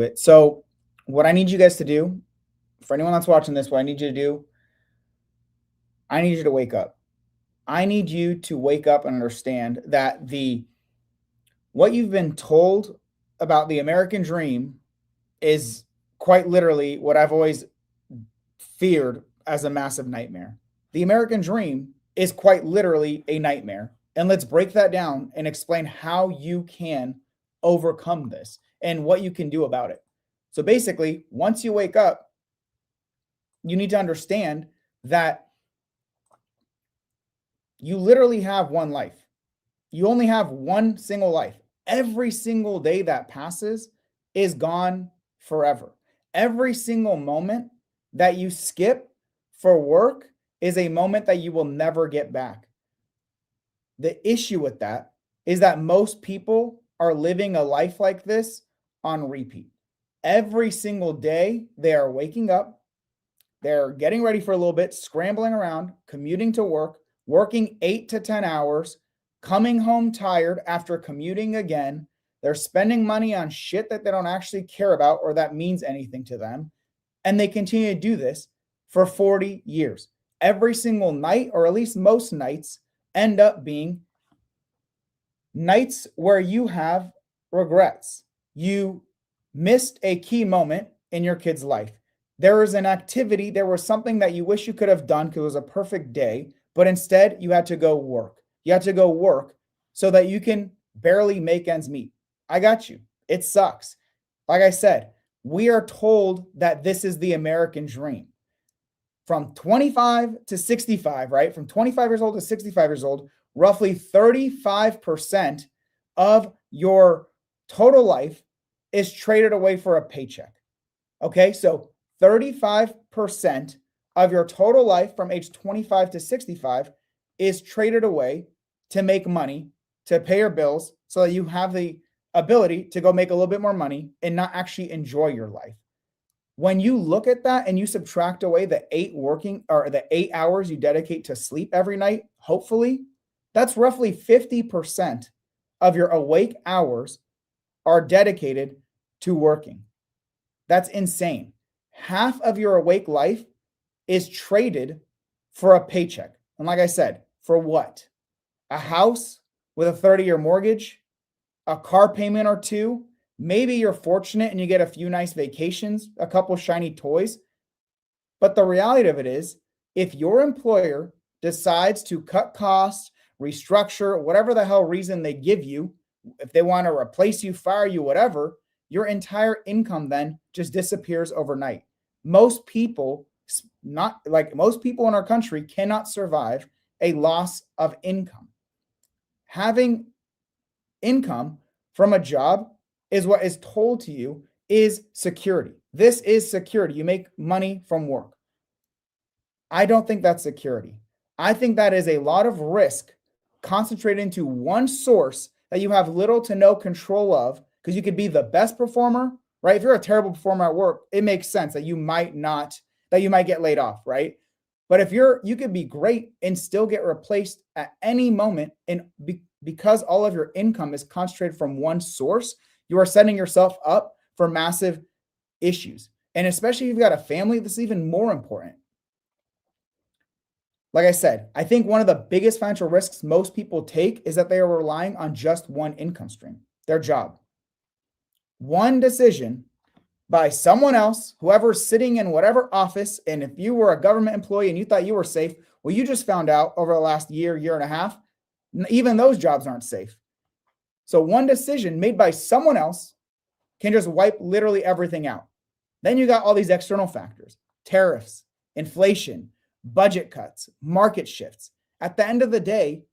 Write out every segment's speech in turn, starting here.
it. So, what I need you guys to do, for anyone that's watching this, what I need you to do, I need you to wake up. I need you to wake up and understand that the what you've been told about the American dream is quite literally what I've always feared as a massive nightmare. The American dream is quite literally a nightmare. And let's break that down and explain how you can overcome this and what you can do about it. So basically, once you wake up, you need to understand that you literally have one life. You only have one single life. Every single day that passes is gone forever. Every single moment that you skip for work is a moment that you will never get back. The issue with that is that most people are living a life like this on repeat. Every single day, they are waking up, they're getting ready for a little bit, scrambling around, commuting to work, working 8 to 10 hours, coming home tired after commuting again. They're spending money on shit that they don't actually care about or that means anything to them. And they continue to do this for 40 years. Every single night, or at least most nights, end up being nights where you have regrets. You missed a key moment in your kid's life. There was an activity, there was something that you wish you could have done because it was a perfect day, but instead you had to go work. You had to go work so that you can barely make ends meet. I got you. It sucks. Like I said, we are told that this is the American dream. From 25 to 65, right? From 25 years old to 65 years old, roughly 35% of your total life is traded away for a paycheck. Okay, so 35% of your total life from age 25 to 65 is traded away to make money, to pay your bills, so that you have the ability to go make a little bit more money and not actually enjoy your life. When you look at that and you subtract away the 8 hours you dedicate to sleep every night, hopefully, that's roughly 50% of your awake hours are dedicated to working. That's insane. Half of your awake life is traded for a paycheck. And like I said, for what? A house with a 30-year mortgage, a car payment or two. Maybe you're fortunate and you get a few nice vacations, a couple shiny toys. But the reality of it is, if your employer decides to cut costs, restructure, whatever the hell reason they give you, if they want to replace you, fire you, whatever, your entire income then just disappears overnight. Most people in our country cannot survive a loss of income. Having income from a job is what is told to you is security. This is security. You make money from work. I don't think that's security. I think that is a lot of risk concentrated into one source that you have little to no control of, because you could be the best performer, right? If you're a terrible performer at work, it makes sense that you might get laid off, right? But if you could be great and still get replaced at any moment, and because all of your income is concentrated from one source, you are setting yourself up for massive issues. And especially if you've got a family, this is even more important. Like I said, I think one of the biggest financial risks most people take is that they are relying on just one income stream, their job. One decision by someone else, whoever's sitting in whatever office, and if you were a government employee and you thought you were safe, well, you just found out over the last year and a half, even those jobs aren't safe. So one decision made by someone else can just wipe literally everything out. Then you got all these external factors, tariffs, inflation, budget cuts, market shifts. At the end of the day,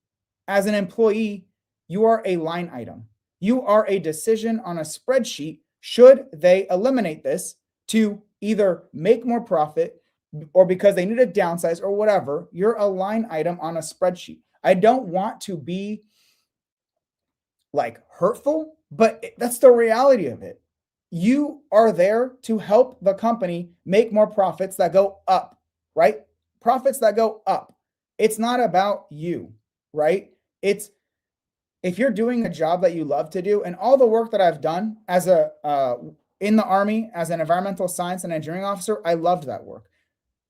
as an employee, you are a line item. You are a decision on a spreadsheet. Should they eliminate this to either make more profit or because they need to downsize or whatever, you're a line item on a spreadsheet. I don't want to be like hurtful, but that's the reality of it. You are there to help the company make more profits that go up, right? Profits that go up. It's not about you, right? It's if you're doing a job that you love to do, and all the work that I've done as a in the Army as an environmental science and engineering officer, I loved that work.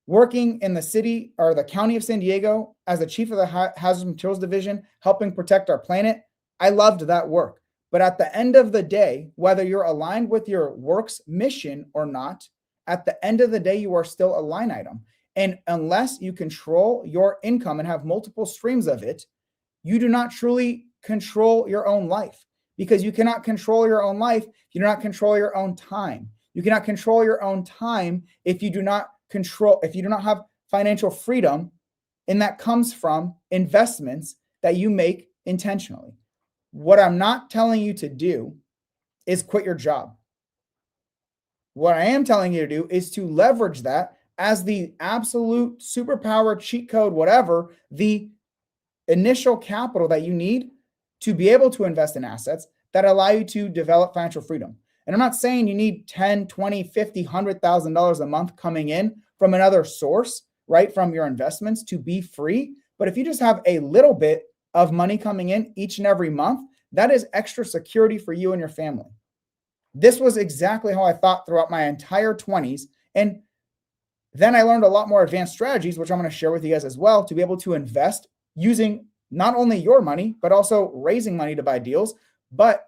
Working in the city or the county of San Diego as the chief of the hazardous materials division, helping protect our planet, I loved that work. But at the end of the day, whether you're aligned with your work's mission or not, at the end of the day, you are still a line item. And unless you control your income and have multiple streams of it, you do not truly control your own life, because you cannot control your own life. You do not control your own time. You cannot control your own time if you do not have financial freedom, and that comes from investments that you make intentionally. What I'm not telling you to do is quit your job. What I am telling you to do is to leverage that as the absolute superpower, cheat code, whatever, the initial capital that you need to be able to invest in assets that allow you to develop financial freedom. And I'm not saying you need 10, 20, 50, $100,000 a month coming in from another source, right, from your investments to be free. But if you just have a little bit of money coming in each and every month, that is extra security for you and your family. This was exactly how I thought throughout my entire 20s. And then I learned a lot more advanced strategies, which I'm going to share with you guys as well, to be able to invest using not only your money, but also raising money to buy deals. But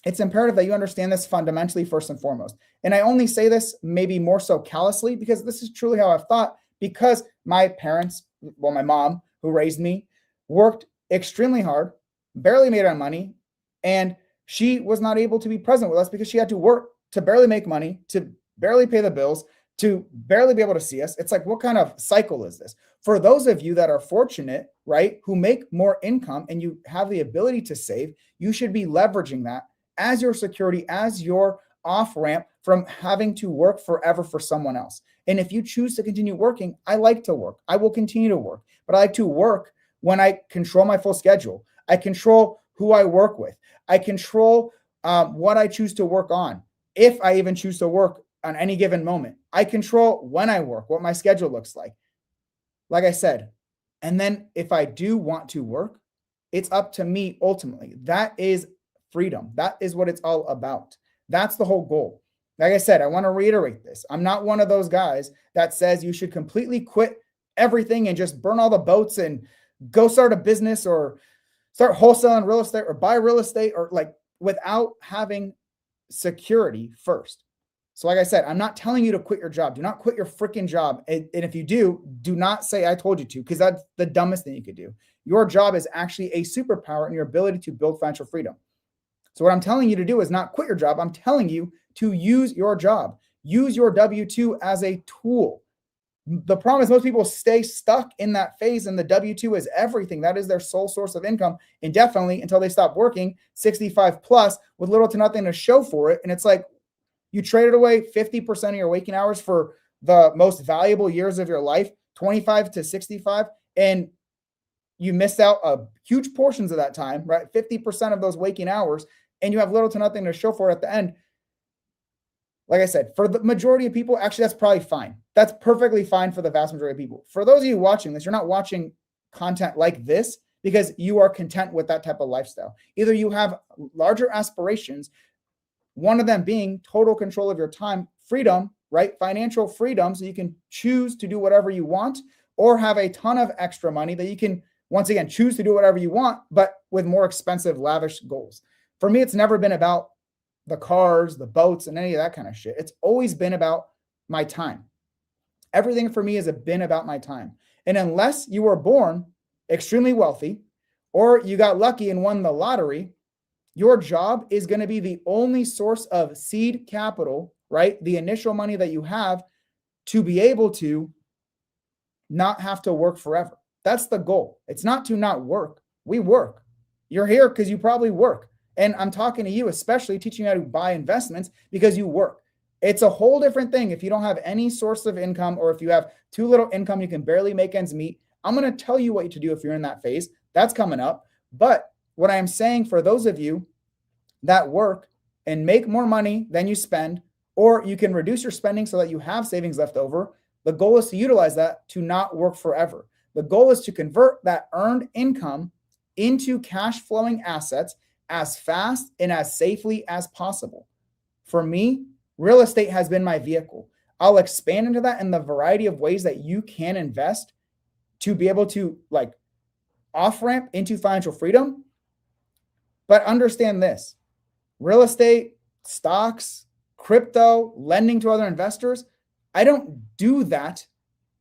it's imperative that you understand this fundamentally first and foremost. And I only say this maybe more so callously because this is truly how I've thought, because my parents, well, my mom who raised me, worked extremely hard, barely made our money, and she was not able to be present with us because she had to work to barely make money, to barely pay the bills, to barely be able to see us. It's like, what kind of cycle is this? For those of you that are fortunate, right, who make more income and you have the ability to save, you should be leveraging that as your security, as your off ramp from having to work forever for someone else. And if you choose to continue working, I like to work. I will continue to work, but I like to work when I control my full schedule. I control who I work with. I control what I choose to work on, if I even choose to work on any given moment. I control when I work, what my schedule looks like I said. And then if I do want to work, it's up to me ultimately. That is freedom. That is what it's all about. That's the whole goal. Like I said, I want to reiterate this. I'm not one of those guys that says you should completely quit everything and just burn all the boats and go start a business or start wholesaling real estate or buy real estate, or like without having security first. So like I said, I'm not telling you to quit your job. Do not quit your freaking job. And if you do not say I told you to, because that's the dumbest thing you could do. Your job is actually a superpower in your ability to build financial freedom. So what I'm telling you to do is not quit your job. I'm telling you to use your job. Use your W-2 as a tool. The problem is most people stay stuck in that phase, and the W-2 is everything. That is their sole source of income indefinitely until they stop working 65 plus with little to nothing to show for it. And it's like you traded away 50% of your waking hours for the most valuable years of your life, 25 to 65, and you missed out huge portions of that time, right? 50% of those waking hours, and you have little to nothing to show for it at the end. Like I said, for the majority of people, actually, that's probably fine. That's perfectly fine for the vast majority of people. For those of you watching this, you're not watching content like this because you are content with that type of lifestyle. Either you have larger aspirations, one of them being total control of your time, freedom, right? Financial freedom, so you can choose to do whatever you want, or have a ton of extra money that you can, once again, choose to do whatever you want, but with more expensive, lavish goals. For me, it's never been about the cars, the boats, and any of that kind of shit. It's always been about my time. Everything for me has been about my time. And unless you were born extremely wealthy, or you got lucky and won the lottery, your job is going to be the only source of seed capital, right? The initial money that you have to be able to not have to work forever. That's the goal. It's not to not work. We work. You're here because you probably work. And I'm talking to you, especially teaching you how to buy investments because you work. It's a whole different thing if you don't have any source of income, or if you have too little income, you can barely make ends meet. I'm going to tell you what to do if you're in that phase. That's coming up. But what I'm saying for those of you that work and make more money than you spend, or you can reduce your spending so that you have savings left over, the goal is to utilize that to not work forever. The goal is to convert that earned income into cash flowing assets as fast and as safely as possible. For me, real estate has been my vehicle. I'll expand into that in the variety of ways that you can invest to be able to like off ramp into financial freedom. But understand this: real estate, stocks, crypto, lending to other investors, I don't do that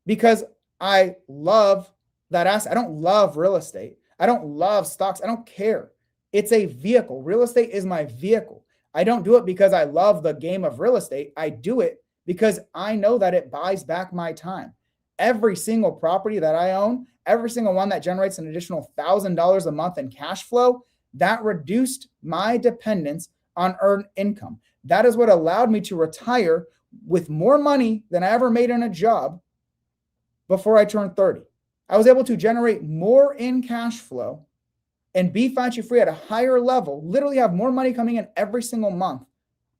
because I love that asset. I don't love real estate. I don't love stocks. I don't care. It's a vehicle. Real estate is my vehicle. I don't do it because I love the game of real estate. I do it because I know that it buys back my time. Every single property that I own, every single one that generates an additional $1,000 a month in cash flow, that reduced my dependence on earned income. That is what allowed me to retire with more money than I ever made in a job before I turned 30. I was able to generate more in cash flow and be financially free at a higher level, literally have more money coming in every single month.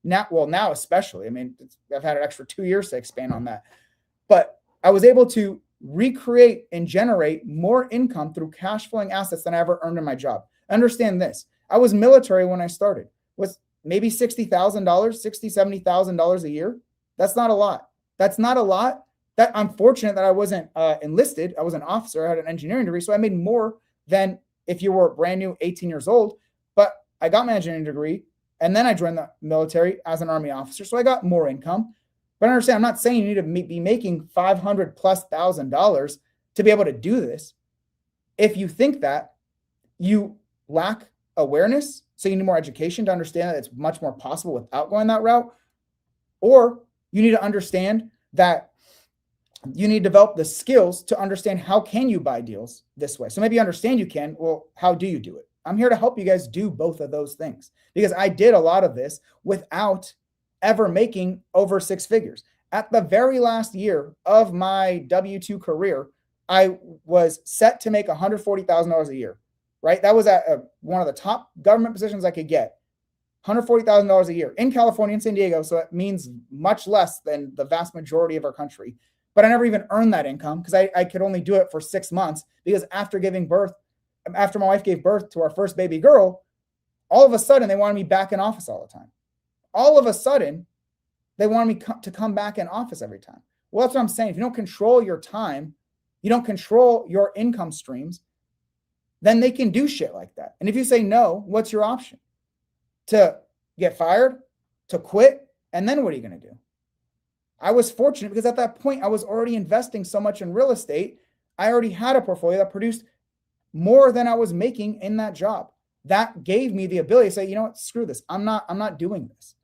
Now especially. I mean, I've had an extra 2 years to expand on that. But I was able to recreate and generate more income through cash flowing assets than I ever earned in my job. Understand this. I was military when I started. Was maybe $60,000, $60,000, $70,000 a year. That's not a lot. That's not a lot. That I'm fortunate that I wasn't enlisted. I was an officer. I had an engineering degree, so I made more than if you were brand new 18 years old. But I got my engineering degree, and then I joined the military as an Army officer, so I got more income. But understand, I'm not saying you need to be making $500,000+ to be able to do this. If you think that, you lack awareness, so you need more education to understand that it's much more possible without going that route, or you need to understand that you need to develop the skills to understand how can you buy deals this way. So maybe you understand you can. Well, how do you do it? I'm here to help you guys do both of those things, because I did a lot of this without ever making over six figures. At the very last year of my W-2 career, I was set to make $140,000 a year, right? That was at one of the top government positions I could get. $140,000 a year in California and San Diego. So it means much less than the vast majority of our country. But I never even earned that income because I could only do it for 6 months, because after my wife gave birth to our first baby girl, all of a sudden they wanted me back in office all the time. All of a sudden they wanted me to come back in office every time. Well, that's what I'm saying. If you don't control your time, you don't control your income streams, then they can do shit like that. And if you say no, what's your option? To get fired, to quit, and then what are you going to do? I was fortunate because at that point I was already investing so much in real estate. I already had a portfolio that produced more than I was making in that job. That gave me the ability to say, you know what, screw this. I'm not doing this.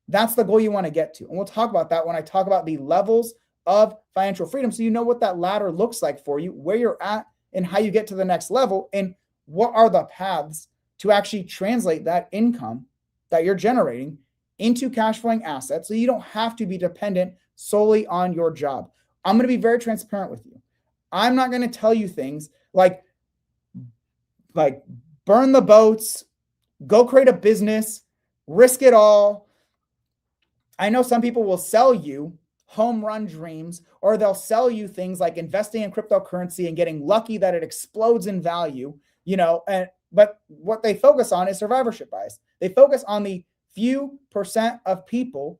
That's the goal you want to get to. And we'll talk about that when I talk about the levels of financial freedom, so you know what that ladder looks like for you, where you're at, and how you get to the next level, and what are the paths to actually translate that income that you're generating into cash flowing assets so you don't have to be dependent solely on your job. I'm going to be very transparent with you. I'm not going to tell you things like burn the boats, go create a business, risk it all. I know some people will sell you home run dreams, or they'll sell you things like investing in cryptocurrency and getting lucky that it explodes in value, but what they focus on is survivorship bias. They focus on the few percent of people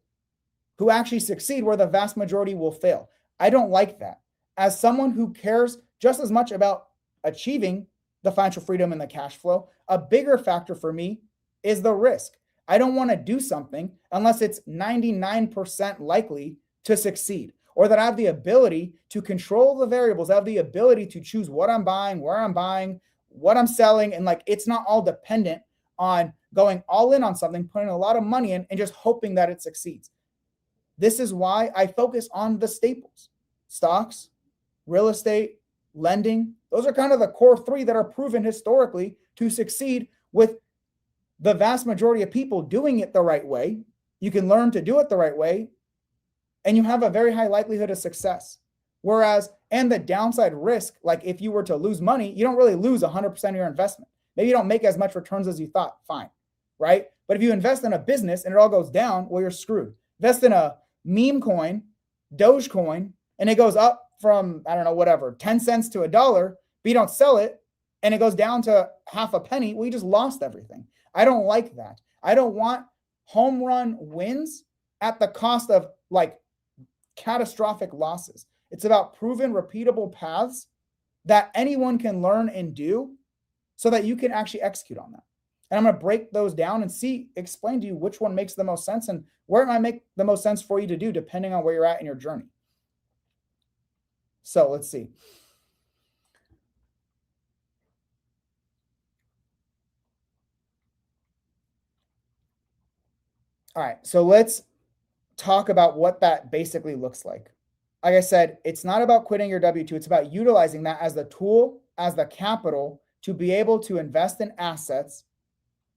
who actually succeed, where the vast majority will fail. I don't like that. As someone who cares just as much about achieving the financial freedom and the cash flow, a bigger factor for me is the risk. I don't want to do something unless it's 99% likely to succeed, or that I have the ability to control the variables. I have the ability to choose what I'm buying, where I'm buying, what I'm selling. And it's not all dependent on going all in on something, putting a lot of money in and just hoping that it succeeds. This is why I focus on the staples: stocks, real estate, lending. Those are kind of the core three that are proven historically to succeed, with the vast majority of people doing it the right way. You can learn to do it the right way, and you have a very high likelihood of success. And the downside risk, like if you were to lose money, you don't really lose 100% of your investment. Maybe you don't make as much returns as you thought, fine, right? But if you invest in a business and it all goes down, well, you're screwed. Invest in a meme coin, Dogecoin, and it goes up from, 10 cents to $1, but you don't sell it and it goes down to half a penny. Well, you just lost everything. I don't like that. I don't want home run wins at the cost of like catastrophic losses. It's about proven, repeatable paths that anyone can learn and do so that you can actually execute on that. And I'm going to break those down and explain to you which one makes the most sense and where it might make the most sense for you to do depending on where you're at in your journey. So let's see. All right, so let's talk about what that basically looks like. Like I said, it's not about quitting your W-2. It's about utilizing that as the tool, as the capital to be able to invest in assets,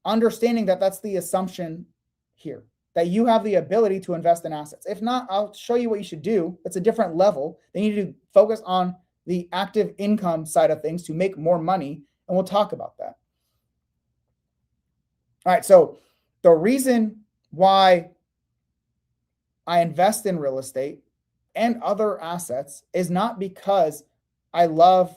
understanding that that's the assumption here, that you have the ability to invest in assets. If not, I'll show you what you should do. It's a different level. They need to focus on the active income side of things to make more money, and we'll talk about that. All right, so the reason why I invest in real estate and other assets is not because I love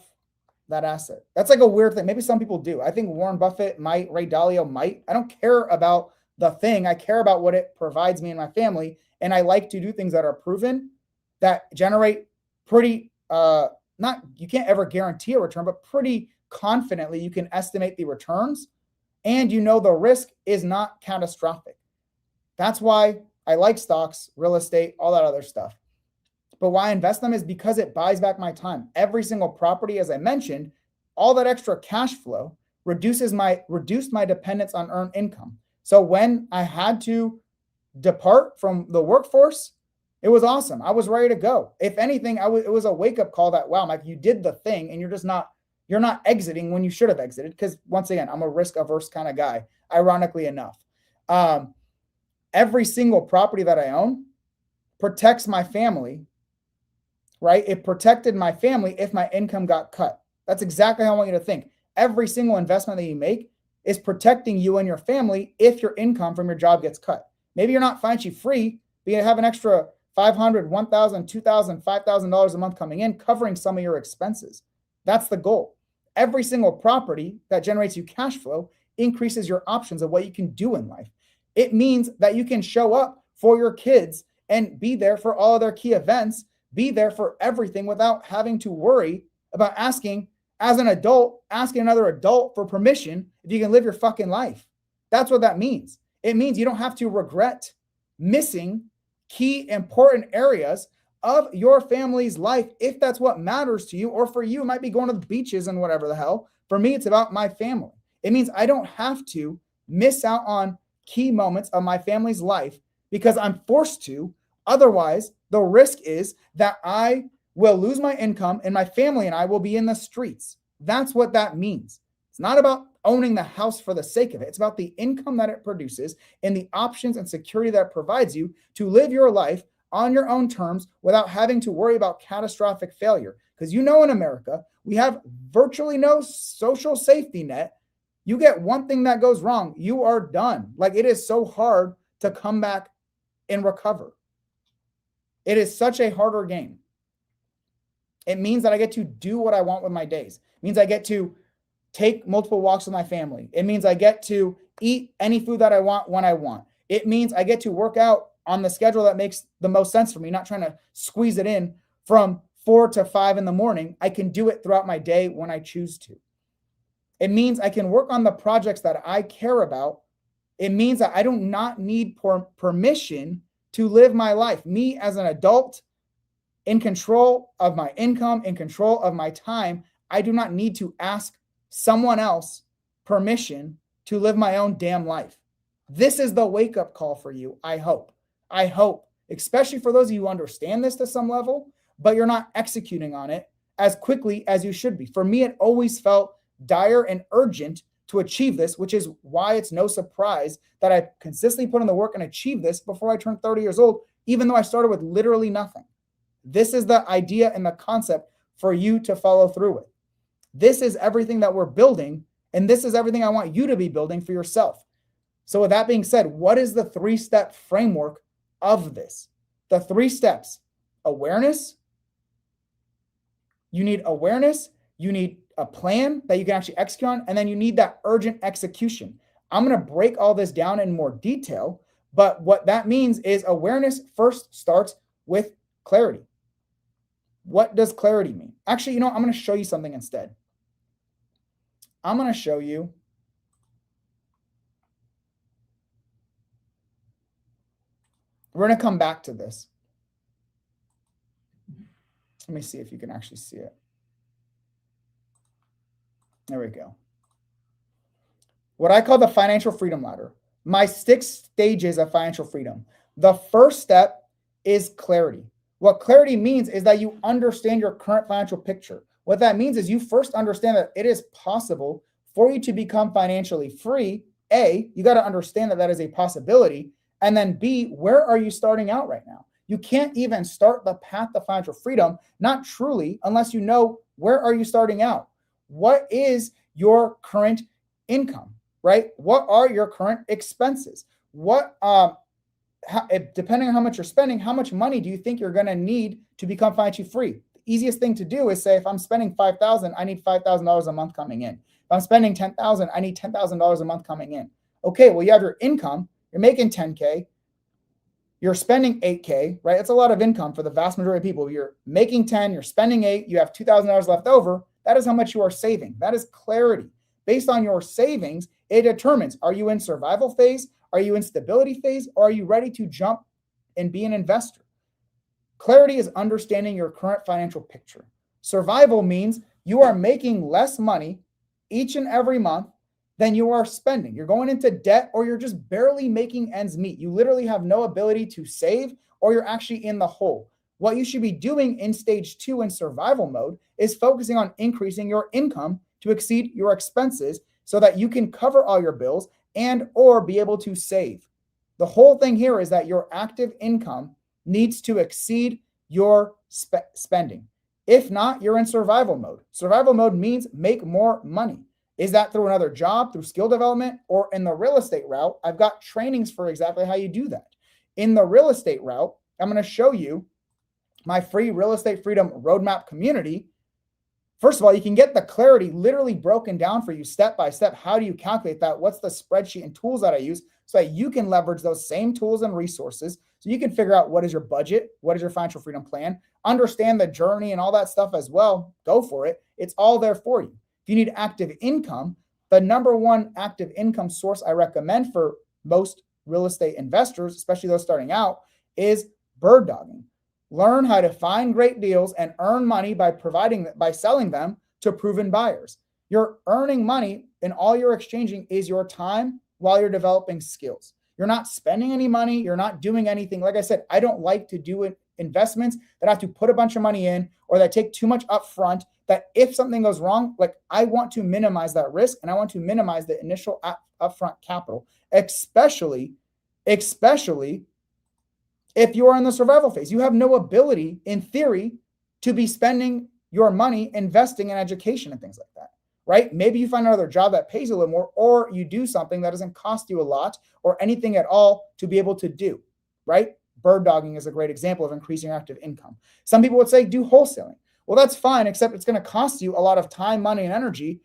that asset. That's like a weird thing. Maybe some people do. I think Warren Buffett might, Ray Dalio might. I don't care about the thing. I care about what it provides me and my family. And I like to do things that are proven, that generate pretty, you can't ever guarantee a return, but pretty confidently you can estimate the returns and you know the risk is not catastrophic. That's why I like stocks, real estate, all that other stuff. But why I invest them is because it buys back my time. Every single property, as I mentioned, all that extra cash flow reduced my dependence on earned income. So when I had to depart from the workforce, it was awesome. I was ready to go. If anything, it was a wake-up call that, wow, Mike, you did the thing and you're not exiting when you should have exited. Because once again, I'm a risk-averse kind of guy, ironically enough. Every single property that I own protects my family, right? It protected my family if my income got cut. That's exactly how I want you to think. Every single investment that you make is protecting you and your family if your income from your job gets cut. Maybe you're not financially free, but you have an extra $500, $1,000, $2,000, $5,000 a month coming in, covering some of your expenses. That's the goal. Every single property that generates you cash flow increases your options of what you can do in life. It means that you can show up for your kids and be there for all of their key events, be there for everything without having to worry about asking another adult for permission if you can live your fucking life. That's what that means. It means you don't have to regret missing key important areas of your family's life if that's what matters to you, or for you, it might be going to the beaches and whatever the hell. For me, it's about my family. It means I don't have to miss out on key moments of my family's life because I'm forced to. Otherwise, the risk is that I will lose my income and my family and I will be in the streets. That's what that means. It's not about owning the house for the sake of it. It's about the income that it produces and the options and security that it provides you to live your life on your own terms without having to worry about catastrophic failure. Because in America, we have virtually no social safety net. You get one thing that goes wrong, you are done. Like, it is so hard to come back and recover. It is such a harder game. It means that I get to do what I want with my days. It means I get to take multiple walks with my family. It means I get to eat any food that I want when I want. It means I get to work out on the schedule that makes the most sense for me, not trying to squeeze it in from 4 to 5 in the morning. I can do it throughout my day when I choose to. It means I can work on the projects that I care about. It means that I do not need permission to live my life. Me as an adult, in control of my income, in control of my time, I do not need to ask someone else permission to live my own damn life. This is the wake-up call for you, I hope. I hope, especially for those of you who understand this to some level, but you're not executing on it as quickly as you should be. For me, it always felt dire and urgent to achieve this, which is why it's no surprise that I consistently put in the work and achieve this before I turned 30 years old, even though I started with literally nothing. This is the idea and the concept for you to follow through with. This is everything that we're building, and this is everything I want you to be building for yourself. So with that being said, what is the 3-step framework of this? The 3 steps: awareness. You need awareness. You need a plan that you can actually execute on, and then you need that urgent execution. I'm going to break all this down in more detail, But what that means is awareness first starts with clarity. What does clarity mean? Actually, I'm going to show you something instead. I'm going to show you we're going to come back to this. Let me see if you can actually see it. There we go. What I call the financial freedom ladder. My 6 stages of financial freedom. The first step is clarity. What clarity means is that you understand your current financial picture. What that means is you first understand that it is possible for you to become financially free. A, you got to understand that that is a possibility. And then B, where are you starting out right now? You can't even start the path to financial freedom, not truly, unless you know where are you starting out. What is your current income, right? What are your current expenses? Depending on how much you're spending, how much money do you think you're going to need to become financially free? The easiest thing to do is say, if I'm spending $5,000, I need $5,000 a month coming in. If I'm spending $10,000, I need $10,000 a month coming in. Okay, well, you have your income, you're making 10K, you're spending 8K, right? It's a lot of income for the vast majority of people. You're making 10, you're spending 8, you have $2,000 left over. That is how much you are saving. That is clarity. Based on your savings, it determines, are you in survival phase? Are you in stability phase? Or are you ready to jump and be an investor? Clarity is understanding your current financial picture. Survival means you are making less money each and every month than you are spending. You're going into debt, or you're just barely making ends meet. You literally have no ability to save, or you're actually in the hole. What you should be doing in stage 2 in survival mode is focusing on increasing your income to exceed your expenses so that you can cover all your bills and or be able to save. The whole thing here is that your active income needs to exceed your spending. If not, you're in survival mode. Survival mode means make more money. Is that through another job, through skill development, or in the real estate route? I've got trainings for exactly how you do that. In the real estate route, I'm going to show you my free real estate freedom roadmap community. First of all, you can get the clarity literally broken down for you step by step. How do you calculate that? What's the spreadsheet and tools that I use so that you can leverage those same tools and resources so you can figure out what is your budget, what is your financial freedom plan, understand the journey and all that stuff as well. Go for it. It's all there for you. If you need active income, the number one active income source I recommend for most real estate investors, especially those starting out, is bird dogging. Learn how to find great deals and earn money by selling them to proven buyers. You're earning money, and all you're exchanging is your time while you're developing skills. You're not spending any money. You're not doing anything. Like I said, I don't like to do investments that I have to put a bunch of money in or that take too much upfront, that if something goes wrong, like I want to minimize that risk and I want to minimize the initial upfront capital, especially if you are in the survival phase. You have no ability, in theory, to be spending your money investing in education and things like that, right? Maybe you find another job that pays a little more, or you do something that doesn't cost you a lot or anything at all to be able to do, right? Bird dogging is a great example of increasing your active income. Some people would say do wholesaling. Well, that's fine, except it's going to cost you a lot of time, money, and energy,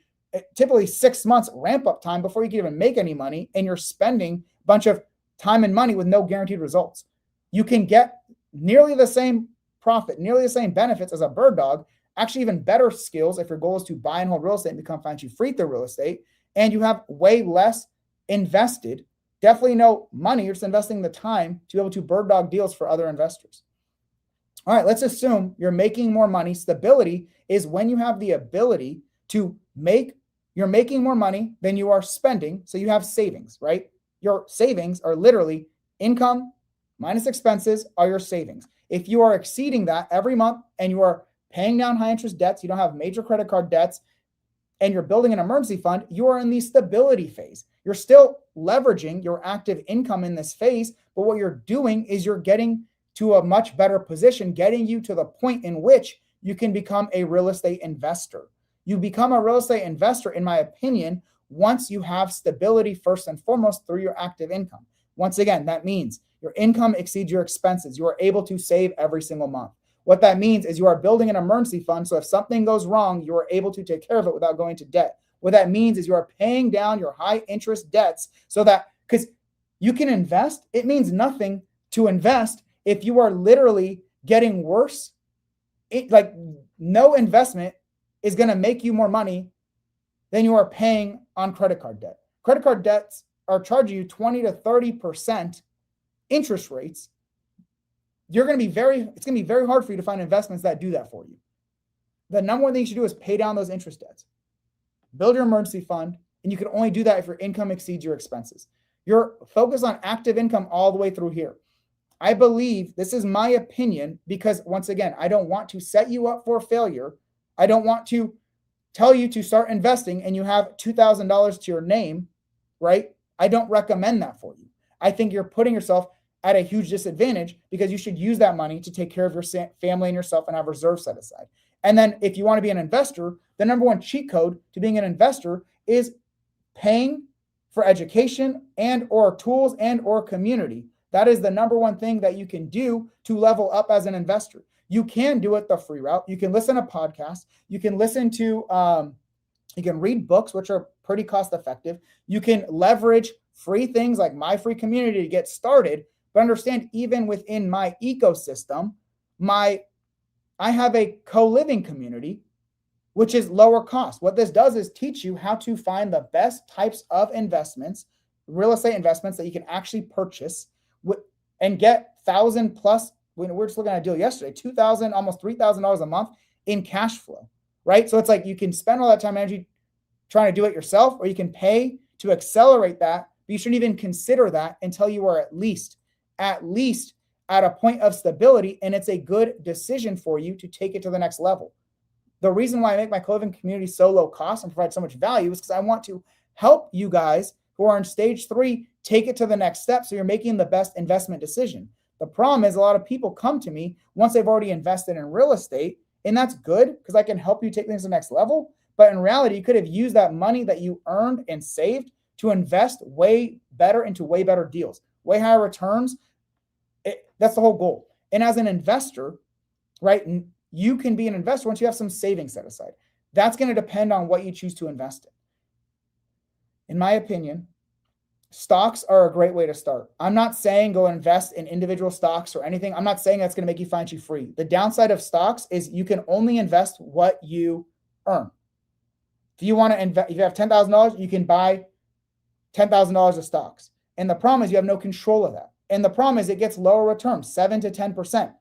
typically 6 months ramp up time before you can even make any money, and you're spending a bunch of time and money with no guaranteed results. You can get nearly the same profit, nearly the same benefits as a bird dog, actually even better skills if your goal is to buy and hold real estate and become financially free through real estate, and you have way less invested, definitely no money, you're just investing the time to be able to bird dog deals for other investors. All right, let's assume you're making more money. Stability is when you have the ability to you're making more money than you are spending, so you have savings, right? Your savings are literally income minus expenses are your savings. If you are exceeding that every month and you are paying down high interest debts, you don't have major credit card debts, and you're building an emergency fund, you are in the stability phase. You're still leveraging your active income in this phase, but what you're doing is you're getting to a much better position, getting you to the point in which you can become a real estate investor. You become a real estate investor, in my opinion, once you have stability first and foremost through your active income. Once again, that means your income exceeds your expenses. You are able to save every single month. What that means is you are building an emergency fund, so if something goes wrong, you are able to take care of it without going to debt. What that means is you are paying down your high interest debts so that, because You can invest. It means nothing to invest if you are literally getting worse. Like no investment is going to make you more money than you are paying on credit card debt. Credit card debts are charging you 20 to 30% interest rates. It's going to be very hard for you to find investments that do that for you. The number one thing you should do is pay down those interest debts. Build your emergency fund, and you can only do that if your income exceeds your expenses. You're focused on active income all the way through here. I believe, this is my opinion, because once again, I don't want to set you up for failure. I don't want to tell you to start investing and you have $2,000 to your name, right? I don't recommend that for you. I think you're putting yourself at a huge disadvantage because you should use that money to take care of your family and yourself and have reserves set aside. And then if you want to be an investor, the number one cheat code to being an investor is paying for education and or tools and or community. That is the number one thing that you can do to level up as an investor. You can do it the free route. You can listen to podcasts. You can listen to, you can read books, which are pretty cost effective. You can leverage free things like my free community to get started. But understand, even within my ecosystem, I have a co-living community, which is lower cost. What this does is teach you how to find the best types of investments, real estate investments that you can actually purchase and get $1,000+. We're just looking at a deal yesterday, $2,000, almost $3,000 a month in cash flow, right? So it's like you can spend all that time and energy trying to do it yourself, or you can pay to accelerate that. But you shouldn't even consider that until you are at least at a point of stability, and it's a good decision for you to take it to the next level. The reason why I make my CoLiving community so low cost and provide so much value is because I want to help you guys who are in stage 3 take it to the next step so you're making the best investment decision. The problem is a lot of people come to me once they've already invested in real estate, and that's good because I can help you take things to the next level. But in reality, you could have used that money that you earned and saved to invest way better into way better deals, way higher returns. That's the whole goal. And as an investor, right, you can be an investor once you have some savings set aside. That's going to depend on what you choose to invest in. In my opinion, stocks are a great way to start. I'm not saying go invest in individual stocks or anything. I'm not saying that's going to make you financially free. The downside of stocks is you can only invest what you earn. If you want to invest, if you have $10,000, you can buy $10,000 of stocks. And the problem is you have no control of that. And the problem is it gets lower returns, 7 to 10%.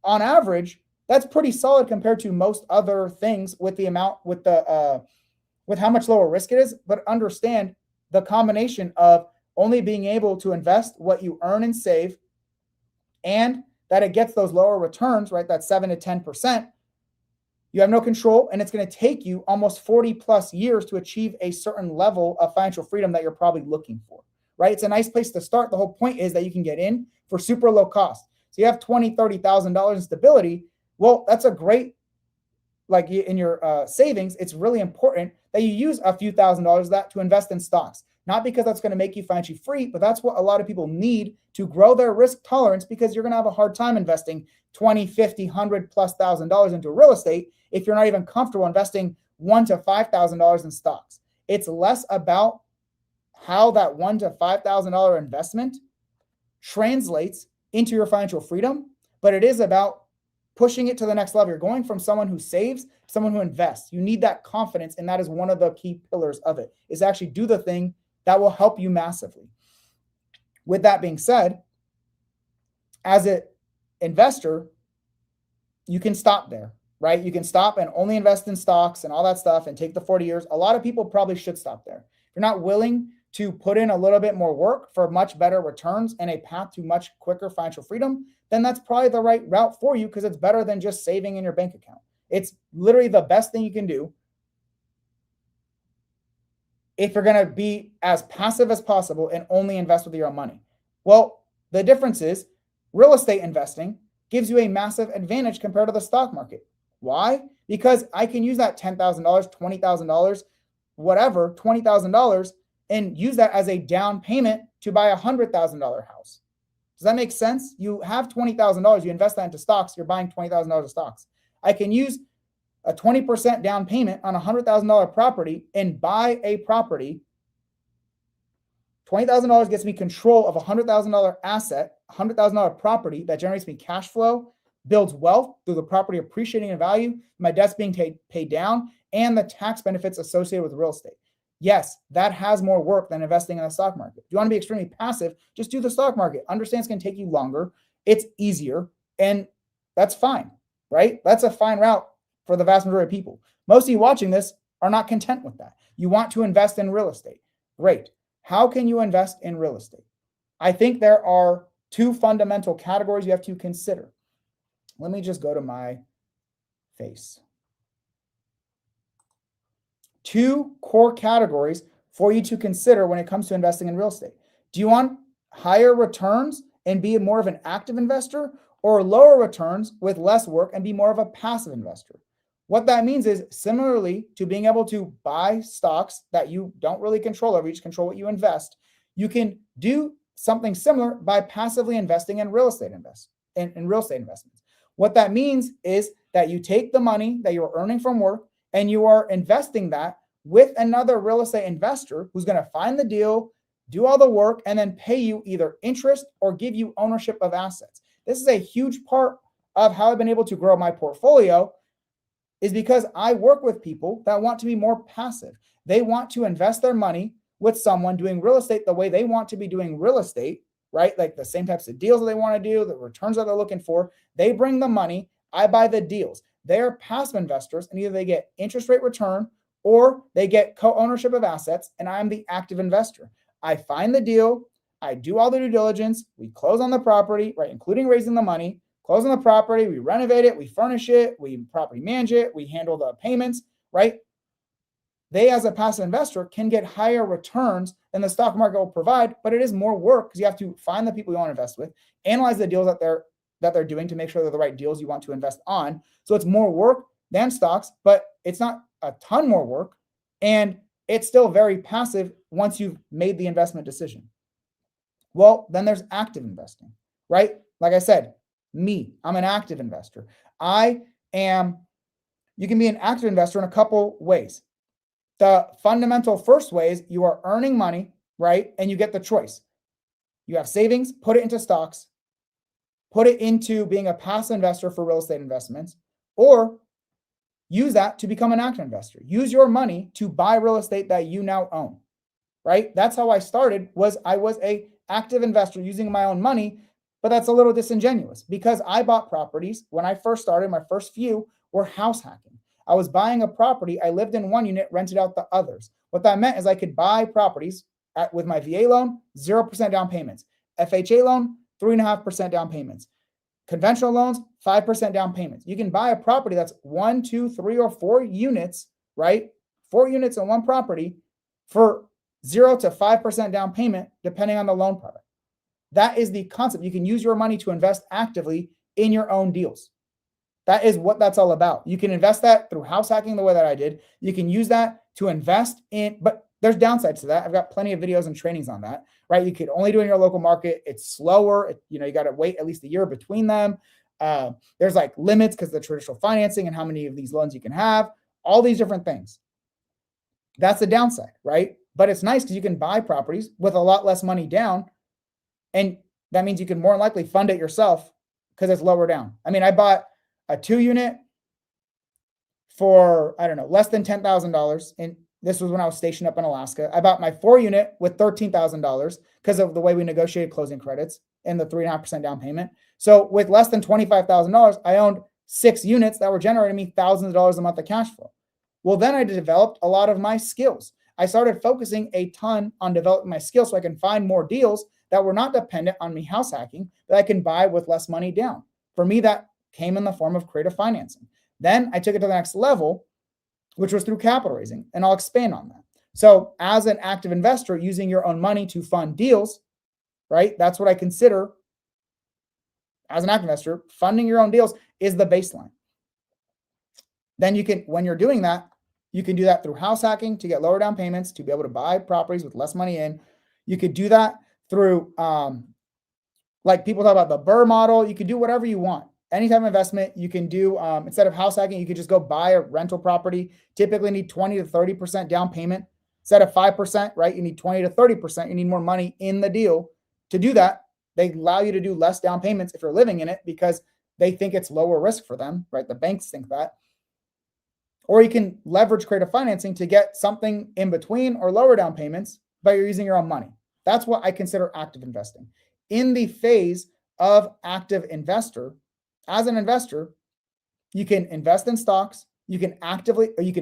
On average, that's pretty solid compared to most other things with the amount, with how much lower risk it is. But understand the combination of only being able to invest what you earn and save, and that it gets those lower returns, right? That's 7 to 10%. You have no control, and it's going to take you almost 40+ years to achieve a certain level of financial freedom that you're probably looking for, right? It's a nice place to start. The whole point is that you can get in for super low cost. So you have $20,000, $30,000 in stability. Well, that's a great, like in your savings, it's really important that you use a few $1,000s of that to invest in stocks. Not because that's going to make you financially free, but that's what a lot of people need to grow their risk tolerance, because you're going to have a hard time investing $20,000, $50,000, $100,000+ into real estate if you're not even comfortable investing $1,000 to $5,000 in stocks. It's less about how that $1,000 to $5,000 investment translates into your financial freedom, but it is about pushing it to the next level. You're going from someone who saves to someone who invests. You need that confidence, and that is one of the key pillars of it, is actually do the thing that will help you massively. With that being said, as an investor, you can stop there, right? You can stop and only invest in stocks and all that stuff and take the 40 years. A lot of people probably should stop there. If you're not willing to put in a little bit more work for much better returns and a path to much quicker financial freedom, then that's probably the right route for you, because it's better than just saving in your bank account. It's literally the best thing you can do if you're going to be as passive as possible and only invest with your own money. Well, the difference is real estate investing gives you a massive advantage compared to the stock market. Why? Because I can use that $10,000, $20,000, whatever, $20,000, and use that as a down payment to buy a $100,000 house. Does that make sense? You have $20,000, you invest that into stocks, you're buying $20,000 of stocks. I can use a 20% down payment on a $100,000 property and buy a property $20,000 gets me control of a $100,000 asset, a $100,000 property that generates me cash flow, builds wealth through the property appreciating in value, my debts being paid down, and the tax benefits associated with real estate. Yes, that has more work than investing in the stock market. If you want to be extremely passive, just do the stock market. Understand it's going to take you longer. It's easier, and that's fine, right? That's a fine route for the vast majority of people. Most of you watching this are not content with that. You want to invest in real estate. Great. How can you invest in real estate? I think there are two fundamental categories you have to consider. Let me just go to my face. Two core categories for you to consider when it comes to investing in real estate. Do you want higher returns and be more of an active investor, or lower returns with less work and be more of a passive investor? What that means is, similarly to being able to buy stocks that you don't really control over, you just control what you invest, you can do something similar by passively investing in real estate investments. What that means is that you take the money that you're earning from work and you are investing that with another real estate investor who's going to find the deal, do all the work, and then pay you either interest or give you ownership of assets. This is a huge part of how I've been able to grow my portfolio, is because I work with people that want to be more passive. They want to invest their money with someone doing real estate the way they want to be doing real estate, right? Like the same types of deals that they want to do, the returns that they're looking for. They bring the money, I buy the deals. They're passive investors, and either they get interest rate return or they get co-ownership of assets, and I'm the active investor. I find the deal, I do all the due diligence, we close on the property, right, including raising the money, close on the property, we renovate it, we furnish it, we property manage it, we handle the payments, right? They, as a passive investor, can get higher returns than the stock market will provide, but it is more work because you have to find the people you want to invest with, analyze the deals that they're doing to make sure they're the right deals you want to invest on. So it's more work than stocks, but it's not a ton more work, and it's still very passive once you've made the investment decision. Well, then there's active investing, right? Like I said, I'm an active investor. You can be an active investor in a couple ways. The fundamental first way is you are earning money, right? And you get the choice. You have savings, put it into stocks, put it into being a passive investor for real estate investments, or use that to become an active investor. Use your money to buy real estate that you now own, right? That's how I started. I was a active investor using my own money, but that's a little disingenuous because I bought properties when I first started. My first few were house hacking. I was buying a property. I lived in one unit, rented out the others. What that meant is I could buy properties with my VA loan, 0% down payments. FHA loan, 3.5% down payments. Conventional loans, 5% down payments. You can buy a property that's 1, 2, 3, or 4 units, right? 4 units on one property for 0 to 5% down payment, depending on the loan product. That is the concept. You can use your money to invest actively in your own deals. That is what that's all about. You can invest that through house hacking the way that I did. You can use that to invest in, but there's downsides to that. I've got plenty of videos and trainings on that, right? You could only do it in your local market. It's slower. You got to wait at least a year between them. There's like limits because of the traditional financing and how many of these loans you can have, all these different things. That's the downside, right? But it's nice because you can buy properties with a lot less money down. And that means you can more likely fund it yourself because it's lower down. I mean, I bought a 2-unit for, less than $10,000. And this was when I was stationed up in Alaska. I bought my 4-unit with $13,000 because of the way we negotiated closing credits and the 3.5% down payment. So with less than $25,000, I owned 6 units that were generating me thousands of dollars a month of cash flow. Well, then I developed a lot of my skills. I started focusing a ton on developing my skills so I can find more deals that were not dependent on me house hacking that I can buy with less money down. For me, that came in the form of creative financing. Then I took it to the next level, which was through capital raising, and I'll expand on that. So as an active investor, using your own money to fund deals, right? That's what I consider as an active investor. Funding your own deals is the baseline. Then you can, when you're doing that, you can do that through house hacking to get lower down payments, to be able to buy properties with less money in. You could do that through, like people talk about the Burr model. You could do whatever you want. Any type of investment you can do. Instead of house hacking, you could just go buy a rental property. Typically need 20 to 30% down payment. Instead of 5%, right? You need 20 to 30%. You need more money in the deal. To do that, they allow you to do less down payments if you're living in it because they think it's lower risk for them, right? The banks think that. Or you can leverage creative financing to get something in between or lower down payments, but you're using your own money. That's what I consider active investing. In the phase of active investor, as an investor, you can invest in stocks, you can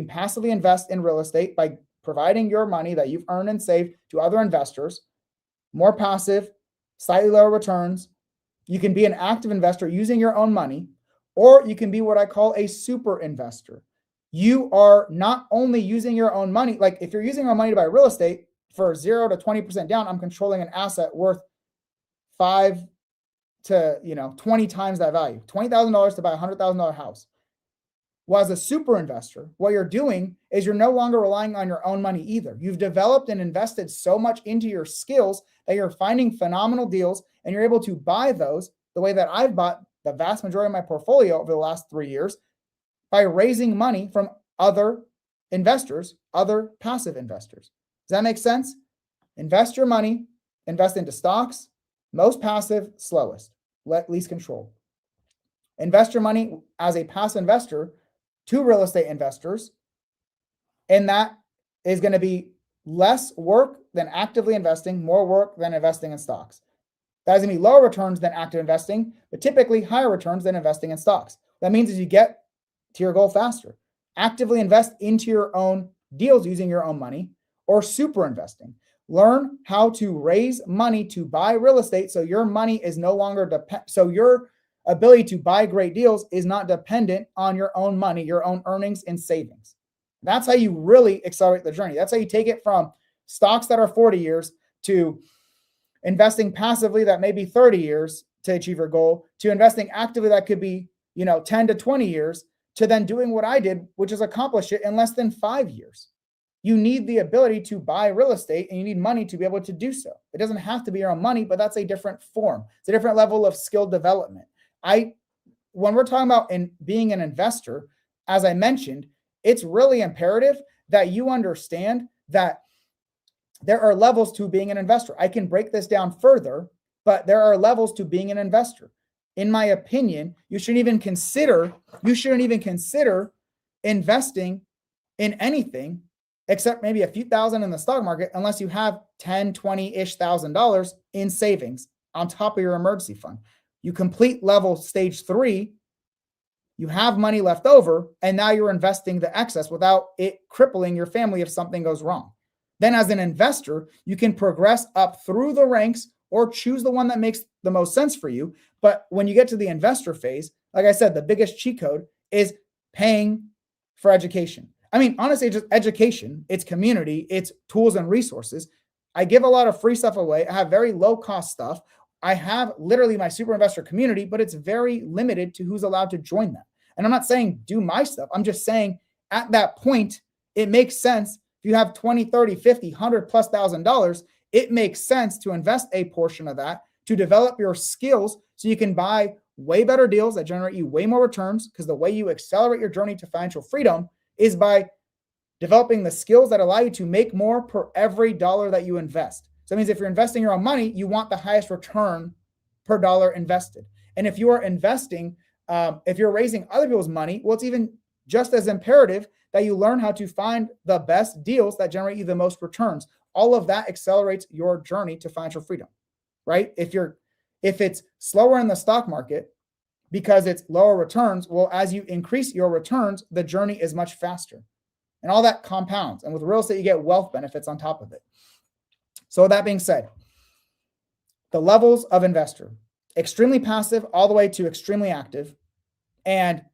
passively invest in real estate by providing your money that you've earned and saved to other investors, more passive, slightly lower returns. You can be an active investor using your own money, or you can be what I call a super investor. You are not only using your own money, like if you're using your own money to buy real estate for 0 to 20% down, I'm controlling an asset worth 5 to 20 times that value, $20,000 to buy a $100,000 house. Well, as a super investor, what you're doing is you're no longer relying on your own money either. You've developed and invested so much into your skills that you're finding phenomenal deals, and you're able to buy those the way that I've bought the vast majority of my portfolio over the last 3 years by raising money from other investors, other passive investors. Does that make sense? Invest your money, invest into stocks, most passive, slowest, least control. Invest your money as a passive investor to real estate investors, and that is going to be less work than actively investing, more work than investing in stocks. That is going to be lower returns than active investing, but typically higher returns than investing in stocks. That means as you get to your goal faster, actively invest into your own deals using your own money, or super investing. Learn how to raise money to buy real estate so your money is no longer so your ability to buy great deals is not dependent on your own money, your own earnings and savings. That's how you really accelerate the journey. That's how you take it from stocks that are 40 years to investing passively that may be 30 years to achieve your goal, to investing actively that could be 10 to 20 years, to then doing what I did, which is accomplish it in less than 5 years. You need the ability to buy real estate, and you need money to be able to do so. It doesn't have to be your own money, but that's a different form. It's a different level of skill development. When we're talking about being an investor, as I mentioned, it's really imperative that you understand that there are levels to being an investor. I can break this down further, but there are levels to being an investor. In my opinion, you shouldn't even consider investing in anything except maybe a few thousand in the stock market, unless you have 10, 20-ish $1,000 in savings on top of your emergency fund. You complete level stage 3, you have money left over, and now you're investing the excess without it crippling your family if something goes wrong. Then as an investor, you can progress up through the ranks or choose the one that makes the most sense for you. But when you get to the investor phase, like I said, the biggest cheat code is paying for education. I mean, honestly, just education, it's community, it's tools and resources. I give a lot of free stuff away. I have very low cost stuff. I have literally my super investor community, but it's very limited to who's allowed to join that. And I'm not saying do my stuff. I'm just saying at that point, it makes sense. If you have 20, 30, 50, $100,000+, it makes sense to invest a portion of that to develop your skills so you can buy way better deals that generate you way more returns, because the way you accelerate your journey to financial freedom is by developing the skills that allow you to make more per every dollar that you invest. So that means if you're investing your own money, you want the highest return per dollar invested. And if you are investing, if you're raising other people's money, well, it's even just as imperative that you learn how to find the best deals that generate you the most returns. All of that accelerates your journey to financial freedom, right? If it's slower in the stock market because it's lower returns, well, as you increase your returns, the journey is much faster. And all that compounds. And with real estate, you get wealth benefits on top of it. So with that being said, the levels of investor, extremely passive all the way to extremely active, and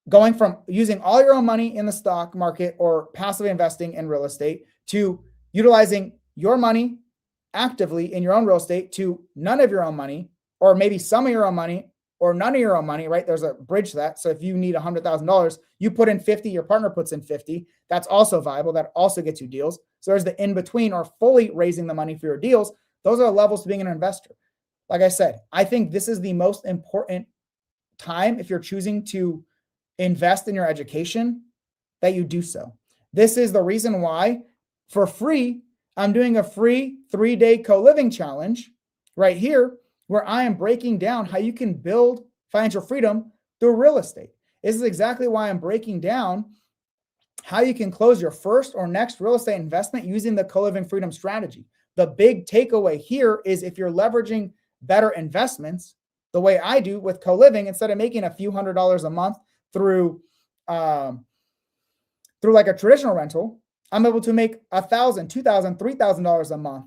going from using all your own money in the stock market or passively investing in real estate to utilizing your money actively in your own real estate to none of your own money, or maybe some of your own money or none of your own money, right? There's a bridge to that. So if you need $100,000, you put in 50, your partner puts in 50. That's also viable. That also gets you deals. So there's the in between, or fully raising the money for your deals. Those are the levels to being an investor. Like I said, I think this is the most important time if you're choosing to invest in your education, that you do so. This is the reason why For free, I'm doing a free 3-day co-living challenge right here where I am breaking down how you can build financial freedom through real estate. This is exactly why I'm breaking down how you can close your first or next real estate investment using the co-living freedom strategy. The big takeaway here is if you're leveraging better investments the way I do with co-living, instead of making a few $100s a month through like a traditional rental, I'm able to make $1,000, $2,000, $3,000 a month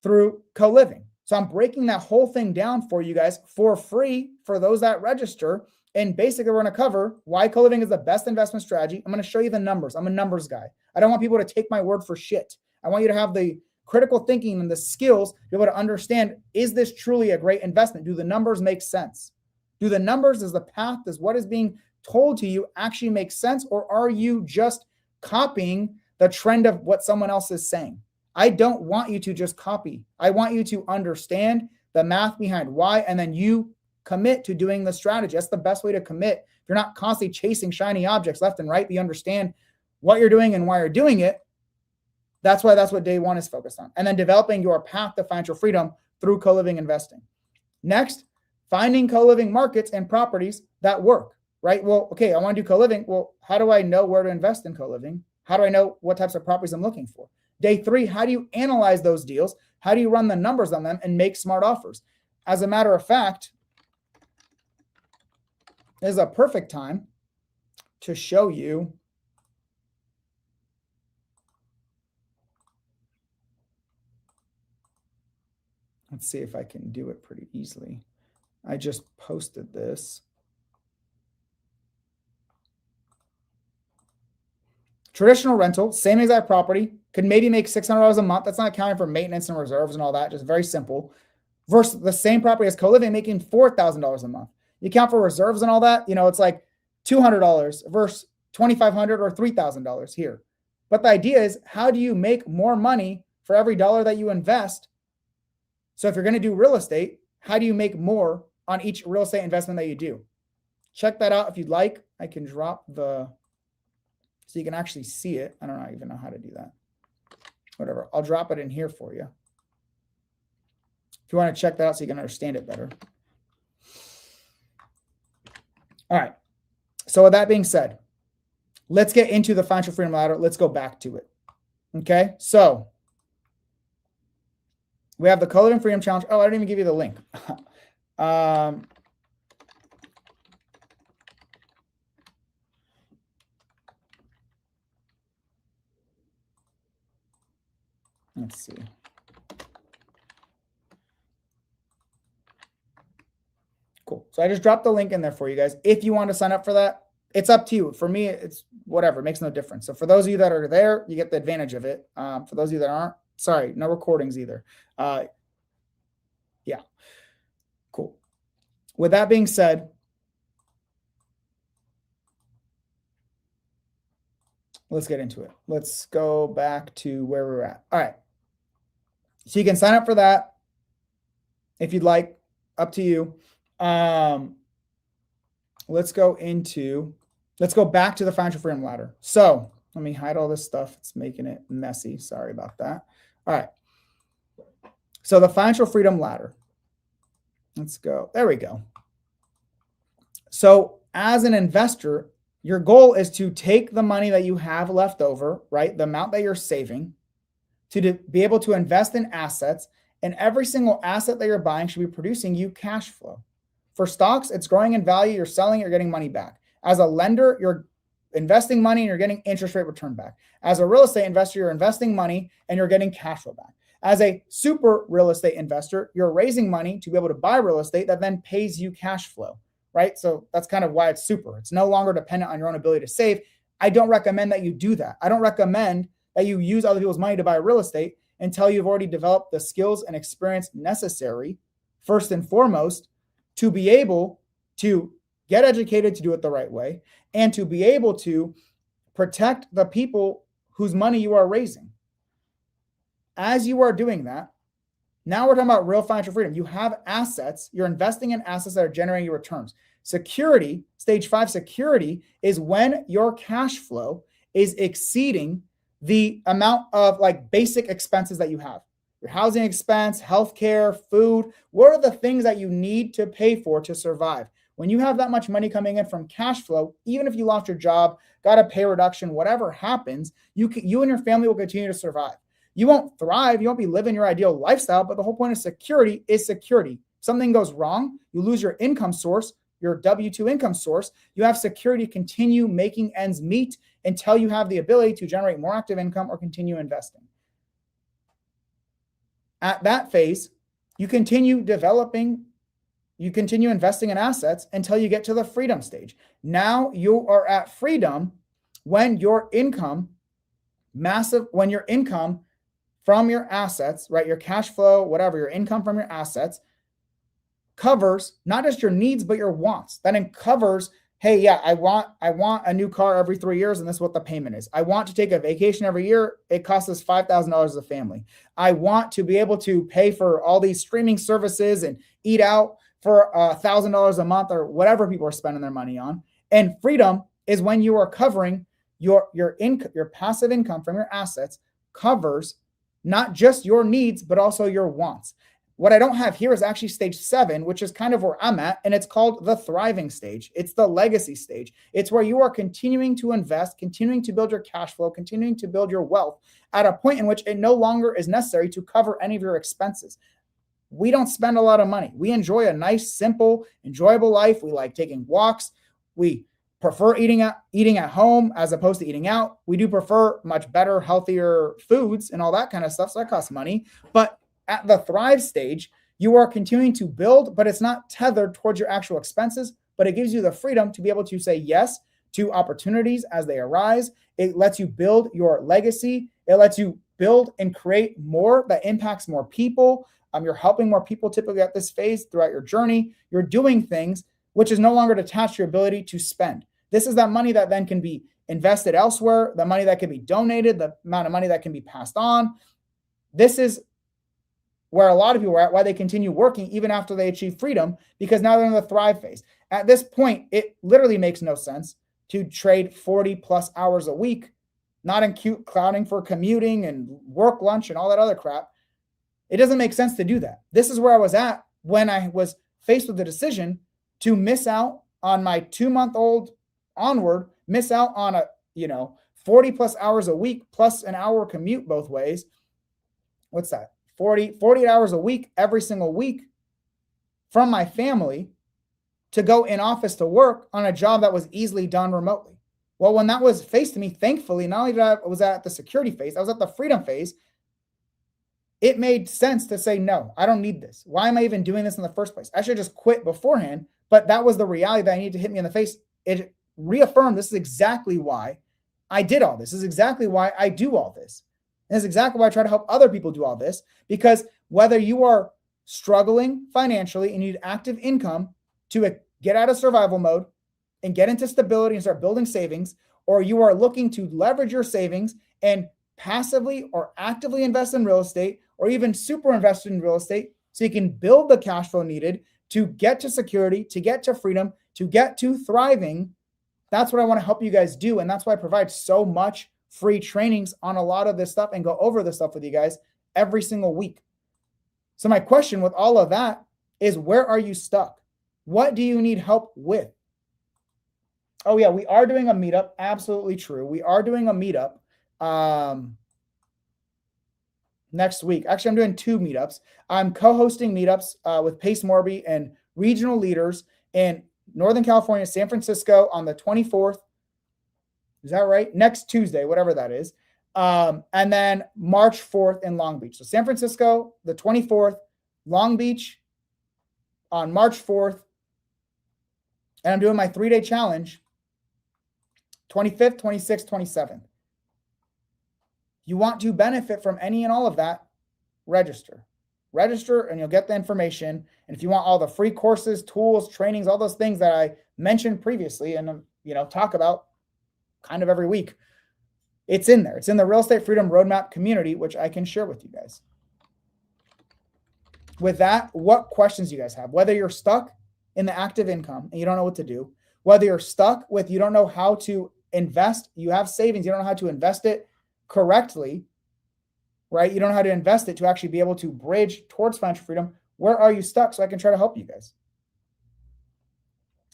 through co-living. So I'm breaking that whole thing down for you guys for free for those that register. And basically, we're going to cover why co-living is the best investment strategy. I'm going to show you the numbers. I'm a numbers guy. I don't want people to take my word for shit. I want you to have the critical thinking and the skills to be able to understand, is this truly a great investment? Do the numbers make sense? Do the numbers, does the path, does what is being told to you actually make sense? Or are you just copying the trend of what someone else is saying? I don't want you to just copy. I want you to understand the math behind why, and then you commit to doing the strategy. That's the best way to commit. If you're not constantly chasing shiny objects left and right, but you understand what you're doing and why you're doing it. That's what day one is focused on. And then developing your path to financial freedom through co-living investing. Next, finding co-living markets and properties that work, right? Well, okay, I want to do co-living. Well, how do I know where to invest in co-living? How do I know what types of properties I'm looking for? Day three, how do you analyze those deals? How do you run the numbers on them and make smart offers? As a matter of fact, this is a perfect time to show you let's see if I can do it pretty easily. I just posted this. Traditional rental, same exact property, could maybe make $600 a month. That's not accounting for maintenance and reserves and all that, just very simple. Versus the same property as co-living making $4,000 a month. You account for reserves and all that, it's like $200 versus $2,500 or $3,000 here. But the idea is, how do you make more money for every dollar that you invest? So if you're going to do real estate, how do you make more on each real estate investment that you do? Check that out if you'd like. I can drop so you can actually see it. I don't even know how to do that. Whatever. I'll drop it in here for you. If you want to check that out so you can understand it better. All right. So with that being said, let's get into the financial freedom ladder. Let's go back to it. Okay. So we have the co-living freedom challenge. Oh, I didn't even give you the link. Let's see. Cool. So I just dropped the link in there for you guys. If you want to sign up for that, it's up to you. For me, it's whatever. It makes no difference. So for those of you that are there, you get the advantage of it. For those of you that aren't, sorry, no recordings either. Yeah. Cool. With that being said, let's get into it. Let's go back to where we're at. All right. So you can sign up for that if you'd like, up to you. Let's go back to the financial freedom ladder. So let me hide all this stuff. It's making it messy. Sorry about that. All right. So the financial freedom ladder. Let's go. There we go. So as an investor, your goal is to take the money that you have left over, right? The amount that you're saving, to be able to invest in assets, and every single asset that you're buying should be producing you cash flow. For stocks, it's growing in value. You're selling it, you're getting money back. As a lender, you're investing money and you're getting interest rate return back. As a real estate investor, you're investing money and you're getting cash flow back. As a super real estate investor, you're raising money to be able to buy real estate that then pays you cash flow, right? So that's kind of why it's super. It's no longer dependent on your own ability to save. I don't recommend that you do that. I don't recommend that you use other people's money to buy real estate until you've already developed the skills and experience necessary, first and foremost, to be able to get educated to do it the right way and to be able to protect the people whose money you are raising. As you are doing that, now we're talking about real financial freedom. You have assets, you're investing in assets that are generating returns. Security, stage 5 security, is when your cash flow is exceeding the amount of like basic expenses that you have. Your housing expense, healthcare, food. What are the things that you need to pay for to survive? When you have that much money coming in from cash flow, even if you lost your job, got a pay reduction, whatever happens, you and your family will continue to survive. You won't thrive. You won't be living your ideal lifestyle, but the whole point of security is security. Something goes wrong, you lose your income source, your W-2 income source, you have security to continue making ends meet until you have the ability to generate more active income or continue investing. At that phase, you continue investing in assets until you get to the freedom stage. Now you are at freedom when your income from your assets, right? Your cash flow, whatever, your income from your assets covers not just your needs, but your wants. That it covers, hey, yeah, I want a new car every 3 years, and this is what the payment is. I want to take a vacation every year. It costs us $5,000 as a family. I want to be able to pay for all these streaming services and eat out for $1,000 a month or whatever people are spending their money on. And freedom is when you are covering your passive income from your assets covers not just your needs, but also your wants. What I don't have here is actually stage 7, which is kind of where I'm at, and it's called the thriving stage. It's the legacy stage. It's where you are continuing to invest, continuing to build your cash flow, continuing to build your wealth at a point in which it no longer is necessary to cover any of your expenses. We don't spend a lot of money. We enjoy a nice, simple, enjoyable life. We like taking walks. We prefer eating at home as opposed to eating out. We do prefer much better, healthier foods and all that kind of stuff. So that costs money. But at the thrive stage, you are continuing to build, but it's not tethered towards your actual expenses, but it gives you the freedom to be able to say yes to opportunities as they arise. It lets you build your legacy. It lets you build and create more that impacts more people. You're helping more people typically at this phase throughout your journey. You're doing things which is no longer attached to your ability to spend. This is that money that then can be invested elsewhere, the money that can be donated, the amount of money that can be passed on. This is where a lot of people are at, why they continue working even after they achieve freedom, because now they're in the thrive phase. At this point, it literally makes no sense to trade 40 plus hours a week, not accounting for commuting and work lunch and all that other crap. It doesn't make sense to do that. This is where I was at when I was faced with the decision to miss out on my 2-month-old onward, miss out on 40 plus hours a week plus an hour commute both ways. What's that? 40 hours a week, every single week from my family to go in office to work on a job that was easily done remotely. Well, when that was faced to me, thankfully, not only did I was at the security phase, I was at the freedom phase. It made sense to say, no, I don't need this. Why am I even doing this in the first place? I should just quit beforehand. But that was the reality that I needed to hit me in the face. It reaffirmed this is exactly why I did all this. This is exactly why I do all this. And this is exactly why I try to help other people do all this. Because whether you are struggling financially and need active income to get out of survival mode and get into stability and start building savings, or you are looking to leverage your savings and passively or actively invest in real estate, or even super invest in real estate so you can build the cash flow needed to get to security, to get to freedom, to get to thriving. That's what I want to help you guys do. And that's why I provide so much free trainings on a lot of this stuff and go over this stuff with you guys every single week. So my question with all of that is, where are you stuck? What do you need help with? Oh yeah, we are doing a meetup. Absolutely true. We are doing a meetup next week. Actually, I'm doing 2 meetups. I'm co-hosting meetups with Pace Morby and regional leaders in Northern California, San Francisco on the 24th. Is that right? Next Tuesday, whatever that is. And then March 4th in Long Beach. So San Francisco, the 24th, Long Beach on March 4th. And I'm doing my 3-day challenge, 25th, 26th, 27th. You want to benefit from any and all of that, register and you'll get the information. And if you want all the free courses, tools, trainings, all those things that I mentioned previously and talk about kind of every week, it's in there. It's in the Real Estate Freedom Roadmap community, which I can share with you guys. With that, what questions do you guys have? Whether you're stuck in the active income and you don't know what to do, whether you're stuck with you don't know how to invest, you have savings, you don't know how to invest it, correctly, right? You don't know how to invest it to actually be able to bridge towards financial freedom. Where are you stuck so I can try to help you guys?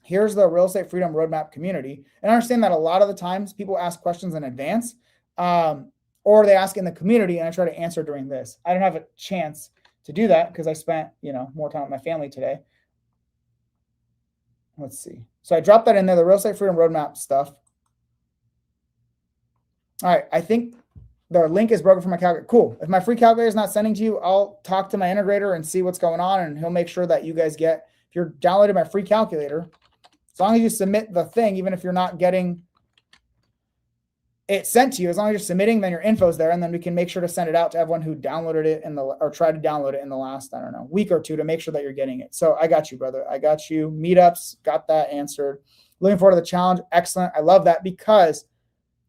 Here's the Real Estate Freedom Roadmap community. And I understand that a lot of the times people ask questions in advance, or they ask in the community, and I try to answer during this. I don't have a chance to do that because I spent, more time with my family today. Let's see. So I dropped that in there, the Real Estate Freedom Roadmap stuff. All right, I think the link is broken for my calculator. Cool. If my free calculator is not sending to you, I'll talk to my integrator and see what's going on, and he'll make sure that you guys get, if you're downloading my free calculator, as long as you submit the thing, even if you're not getting it sent to you, as long as you're submitting, then your info's there, and then we can make sure to send it out to everyone who downloaded it or tried to download it in the last, week or two to make sure that you're getting it. So I got you, brother. I got you. Meetups, got that answered. Looking forward to the challenge. Excellent. I love that because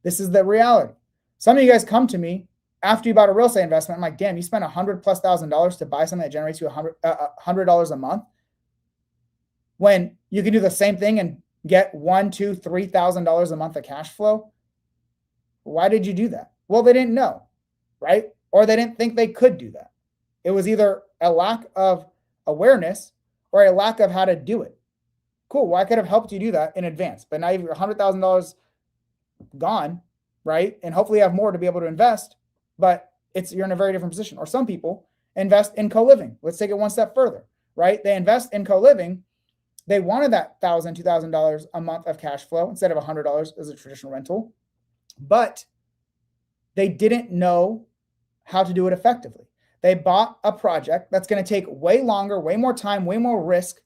this is the reality. Some of you guys come to me after you bought a real estate investment. I'm like, damn, you spent $100,000+ to buy something that generates you $100 a month, when you can do the same thing and get $1,000, $2,000, $3,000 a month of cash flow. Why did you do that? Well, they didn't know, right? Or they didn't think they could do that. It was either a lack of awareness or a lack of how to do it. Cool. Well, I could have helped you do that in advance, but now you've $100,000 gone, right? And hopefully you have more to be able to invest, but you're in a very different position. Or some people invest in co-living. Let's take it one step further, right? They invest in co-living. They wanted that $1,000, $2,000 a month of cash flow instead of $100 as a traditional rental, but they didn't know how to do it effectively. They bought a project that's going to take way longer, way more time, way more risk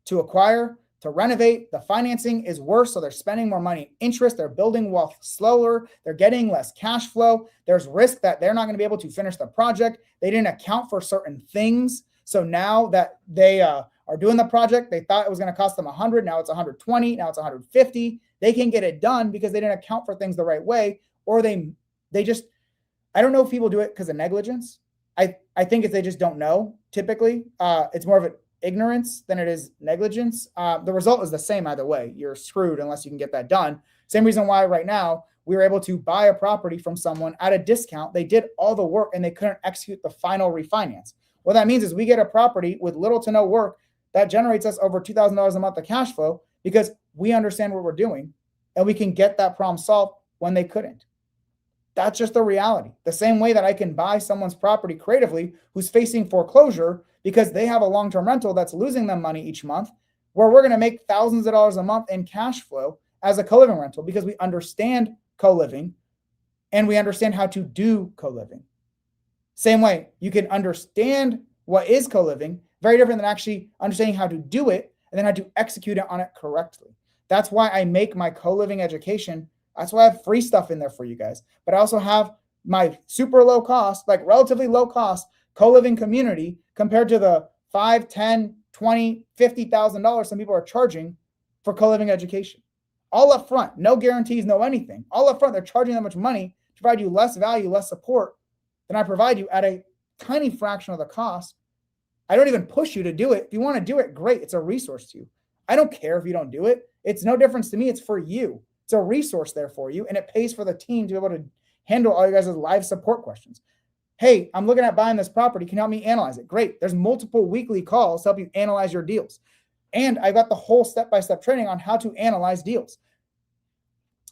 to acquire, to renovate. The financing is worse, so they're spending more money in interest. They're building wealth slower. They're getting less cash flow. There's risk that they're not going to be able to finish the project. They didn't account for certain things. So now that they are doing the project, they thought it was going to cost them $100. Now it's $120. Now it's $150. They can get it done because they didn't account for things the right way, or they just, I don't know if people do it because of negligence. I think if they just don't know, typically, it's more of an ignorance than it is negligence. The result is the same either way. You're screwed unless you can get that done. Same reason why right now we were able to buy a property from someone at a discount. They did all the work and they couldn't execute the final refinance. What that means is we get a property with little to no work that generates us over $2,000 a month of cash flow because we understand what we're doing and we can get that problem solved when they couldn't. That's just the reality. The same way that I can buy someone's property creatively who's facing foreclosure because they have a long-term rental that's losing them money each month, where we're going to make thousands of dollars a month in cash flow as a co-living rental because we understand co-living and we understand how to do co-living. Same way, you can understand what is co-living, very different than actually understanding how to do it and then how to execute it on it correctly. That's why I make my co-living education. That's why I have free stuff in there for you guys. But I also have my super low cost, like relatively low cost co-living community compared to the $5, $10, $20, $50,000 some people are charging for co-living education. All up front, no guarantees, no anything. All up front, they're charging that much money to provide you less value, less support than I provide you at a tiny fraction of the cost. I don't even push you to do it. If you want to do it, great. It's a resource to you. I don't care if you don't do it. It's no difference to me. It's for you. It's a resource there for you, and it pays for the team to be able to handle all you guys' live support questions. Hey, I'm looking at buying this property. Can you help me analyze it? Great. There's multiple weekly calls to help you analyze your deals. And I got the whole step-by-step training on how to analyze deals.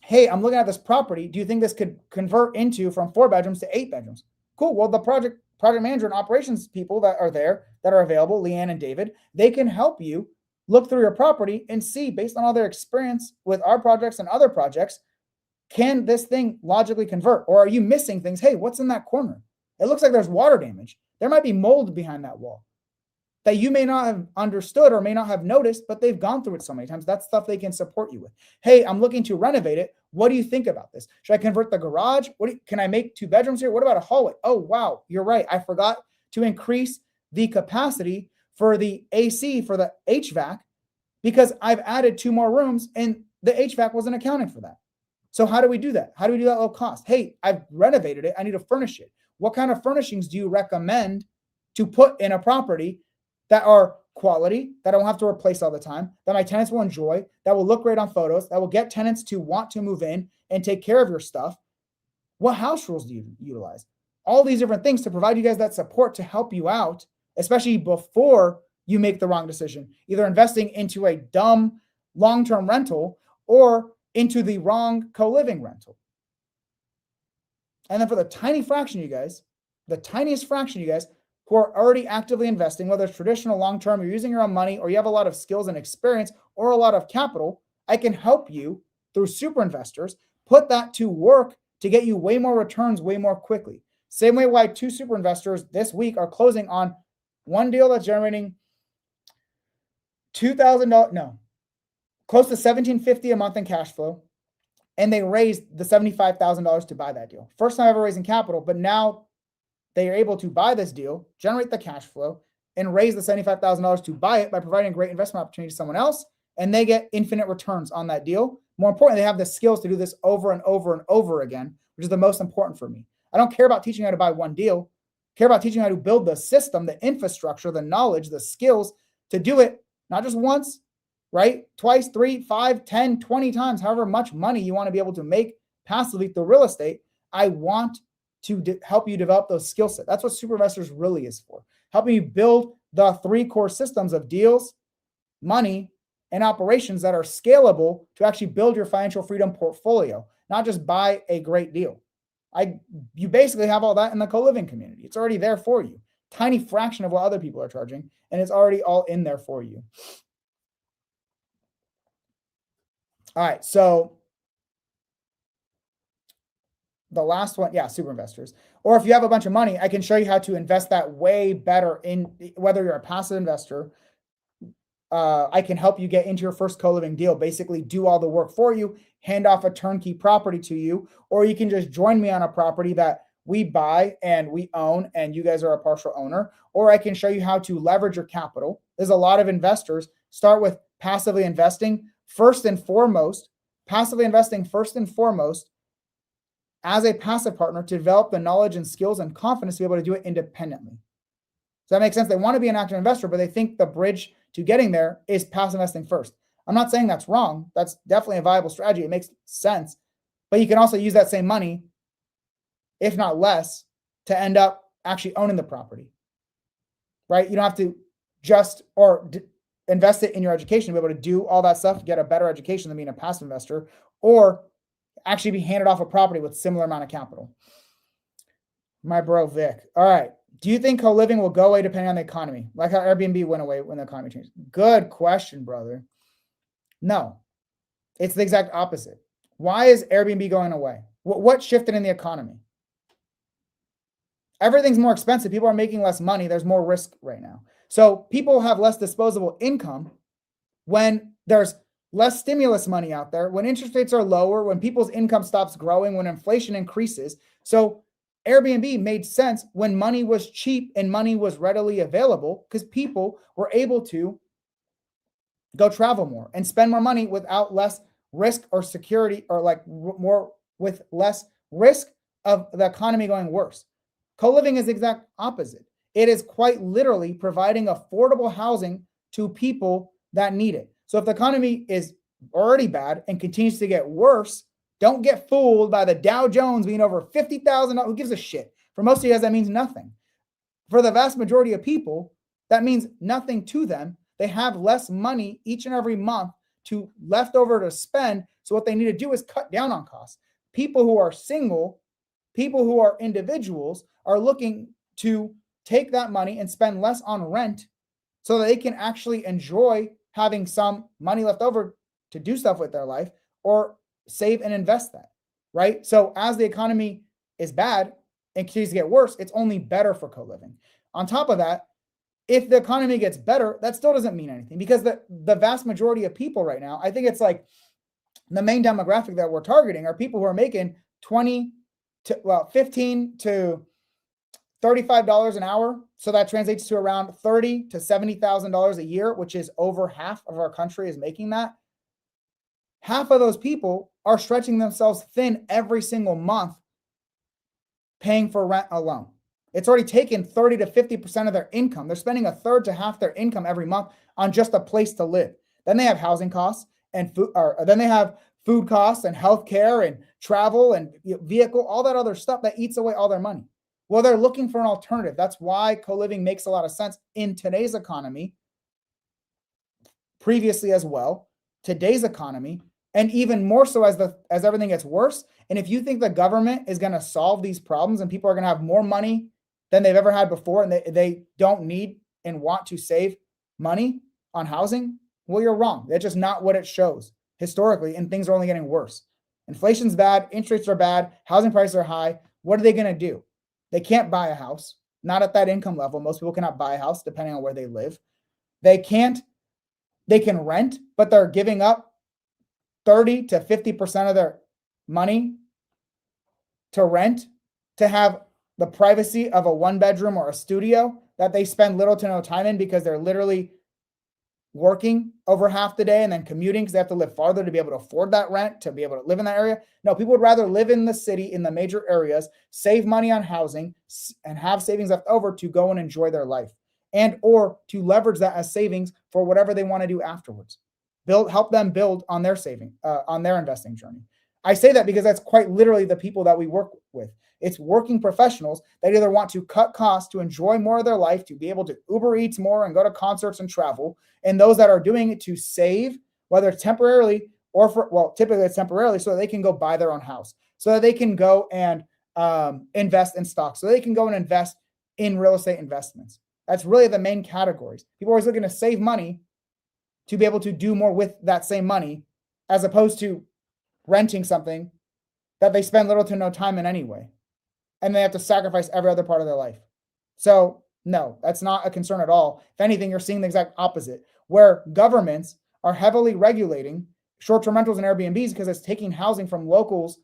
Hey, I'm looking at this property. Do you think this could convert into from 4 bedrooms to 8 bedrooms? Cool. Well, the project manager and operations people that are there, that are available, Leanne and David, they can help you look through your property and see, based on all their experience with our projects and other projects, can this thing logically convert? Or are you missing things? Hey, what's in that corner? It looks like there's water damage. There might be mold behind that wall that you may not have understood or may not have noticed, but they've gone through it so many times. That's stuff they can support you with. Hey, I'm looking to renovate it. What do you think about this? Should I convert the garage? Can I make 2 bedrooms here? What about a hallway? Oh, wow, you're right. I forgot to increase the capacity for the AC, for the HVAC, because I've added 2 more rooms and the HVAC wasn't accounting for that. So how do we do that? How do we do that low cost? Hey, I've renovated it. I need to furnish it. What kind of furnishings do you recommend to put in a property that are quality, that I don't have to replace all the time, that my tenants will enjoy, that will look great on photos, that will get tenants to want to move in and take care of your stuff? What house rules do you utilize? All these different things to provide you guys that support to help you out, especially before you make the wrong decision, either investing into a dumb long-term rental or into the wrong co-living rental. And then for the tiny fraction, you guys, the tiniest fraction, you guys, who are already actively investing, whether it's traditional, long-term, you're using your own money, or you have a lot of skills and experience or a lot of capital, I can help you through super investors, put that to work to get you way more returns way more quickly. Same way why 2 super investors this week are closing on one deal that's generating $2,000, no, close to $1,750 a month in cash flow. And they raised the $75,000 to buy that deal. First time ever raising capital, but now they are able to buy this deal, generate the cash flow, and raise the $75,000 to buy it by providing a great investment opportunity to someone else. And they get infinite returns on that deal. More importantly, they have the skills to do this over and over and over again, which is the most important for me. I don't care about teaching you how to buy one deal. I care about teaching you how to build the system, the infrastructure, the knowledge, the skills to do it, not just once, right? Twice, 3, 5, 10, 20 times, however much money you want to be able to make passively through real estate. I want to help you develop those skill sets. That's what Super Investors really is for. Helping you build the 3 core systems of deals, money, and operations that are scalable to actually build your financial freedom portfolio, not just buy a great deal. You basically have all that in the co-living community. It's already there for you. Tiny fraction of what other people are charging, and it's already all in there for you. All right, so the last one, yeah, super investors. Or if you have a bunch of money, I can show you how to invest that way better in whether you're a passive investor. I can help you get into your first co-living deal, basically do all the work for you, hand off a turnkey property to you, or you can just join me on a property that we buy and we own and you guys are a partial owner, or I can show you how to leverage your capital. There's a lot of investors start with passively investing first and foremost, as a passive partner to develop the knowledge and skills and confidence to be able to do it independently. Does that make sense? They want to be an active investor, but they think the bridge to getting there is passive investing first. I'm not saying that's wrong. That's definitely a viable strategy. It makes sense. But you can also use that same money, if not less, to end up actually owning the property, right? You don't have to just invest it in your education to be able to do all that stuff, get a better education than being a passive investor, or actually be handed off a property with similar amount of capital. My bro, Vic. All right. Do you think co-living will go away depending on the economy? Like how Airbnb went away when the economy changed? Good question, brother. No, it's the exact opposite. Why is Airbnb going away? What shifted in the economy? Everything's more expensive. People are making less money. There's more risk right now. So people have less disposable income when there's less stimulus money out there, when interest rates are lower, when people's income stops growing, when inflation increases. So Airbnb made sense when money was cheap and money was readily available because people were able to go travel more and spend more money without less risk or security, or like more with less risk of the economy going worse. Co-living is the exact opposite. It is quite literally providing affordable housing to people that need it. So if the economy is already bad and continues to get worse, don't get fooled by the Dow Jones being over 50,000. Who gives a shit? For most of you guys, that means nothing. For the vast majority of people, that means nothing to them. They have less money each and every month to left over to spend. So what they need to do is cut down on costs. People who are single, people who are individuals are looking to take that money and spend less on rent so that they can actually enjoy having some money left over to do stuff with their life or save and invest that, right? So as the economy is bad and continues to get worse, it's only better for co-living. On top of that, if the economy gets better, that still doesn't mean anything because the vast majority of people right now, I think it's like the main demographic that we're targeting are people who are making 15 to $35 an hour. So that translates to around $30,000 to $70,000 a year, which is over half of our country is making that. Half of those people are stretching themselves thin every single month paying for rent alone. It's already taken 30 to 50% of their income. They're spending a third to half their income every month on just a place to live. Then they have housing costs and food, or then they have food costs and healthcare and travel and vehicle, all that other stuff that eats away all their money. Well, they're looking for an alternative. That's why co-living makes a lot of sense in today's economy, previously as well, today's economy, and even more so as everything gets worse. And if you think the government is going to solve these problems and people are going to have more money than they've ever had before, and they don't need and want to save money on housing, well, you're wrong. That's just not what it shows historically, and things are only getting worse. Inflation's bad, interest rates are bad, housing prices are high. What are they going to do? They can't buy a house, not at that income level. Most people cannot buy a house depending on where they live. They can rent, but they're giving up 30 to 50% of their money to rent to have the privacy of a 1-bedroom or a studio that they spend little to no time in because they're literally working over half the day and then commuting because they have to live farther to be able to afford that rent, to be able to live in that area. No, people would rather live in the city, in the major areas, save money on housing, and have savings left over to go and enjoy their life, and or to leverage that as savings for whatever they want to do afterwards. Help them build on their on their investing journey. I say that because that's quite literally the people that we work with. It's working professionals that either want to cut costs to enjoy more of their life, to be able to Uber Eats more and go to concerts and travel, and those that are doing it to save, whether temporarily or typically it's temporarily, so that they can go buy their own house, so that they can go and invest in stocks, so they can go and invest in real estate investments. That's really the main categories. People are always looking to save money to be able to do more with that same money, as opposed to renting something that they spend little to no time in anyway, and they have to sacrifice every other part of their life. So no, that's not a concern at all. If anything, you're seeing the exact opposite, where governments are heavily regulating short-term rentals and Airbnbs because it's taking housing from locals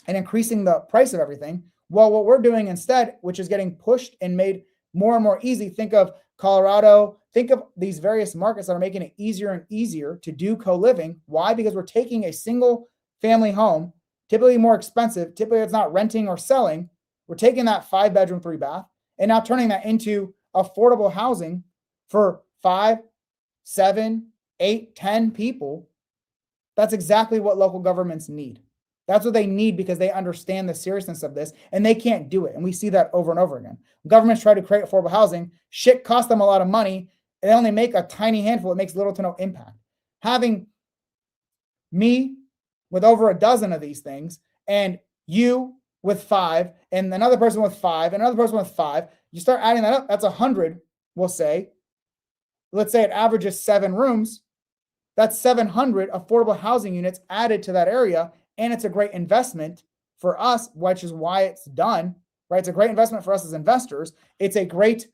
and increasing the price of everything. Well, what we're doing instead, which is getting pushed and made more and more easy, think of Colorado, think of these various markets that are making it easier and easier to do co-living. Why? Because we're taking a single family home, typically more expensive, typically it's not renting or selling. We're taking that 5-bedroom, 3-bath, and now turning that into affordable housing for 5, 7, 8, 10 people. That's exactly what local governments need. That's what they need because they understand the seriousness of this, and they can't do it. And we see that over and over again. Governments try to create affordable housing. Shit costs them a lot of money, and they only make a tiny handful. It makes little to no impact. Having me with over a dozen of these things, and you with 5, and another person with 5, and another person with 5, you start adding that up, that's 100, we'll say. Let's say it averages 7 rooms. That's 700 affordable housing units added to that area, and it's a great investment for us, which is why it's done, right? It's a great investment for us as investors. It's a great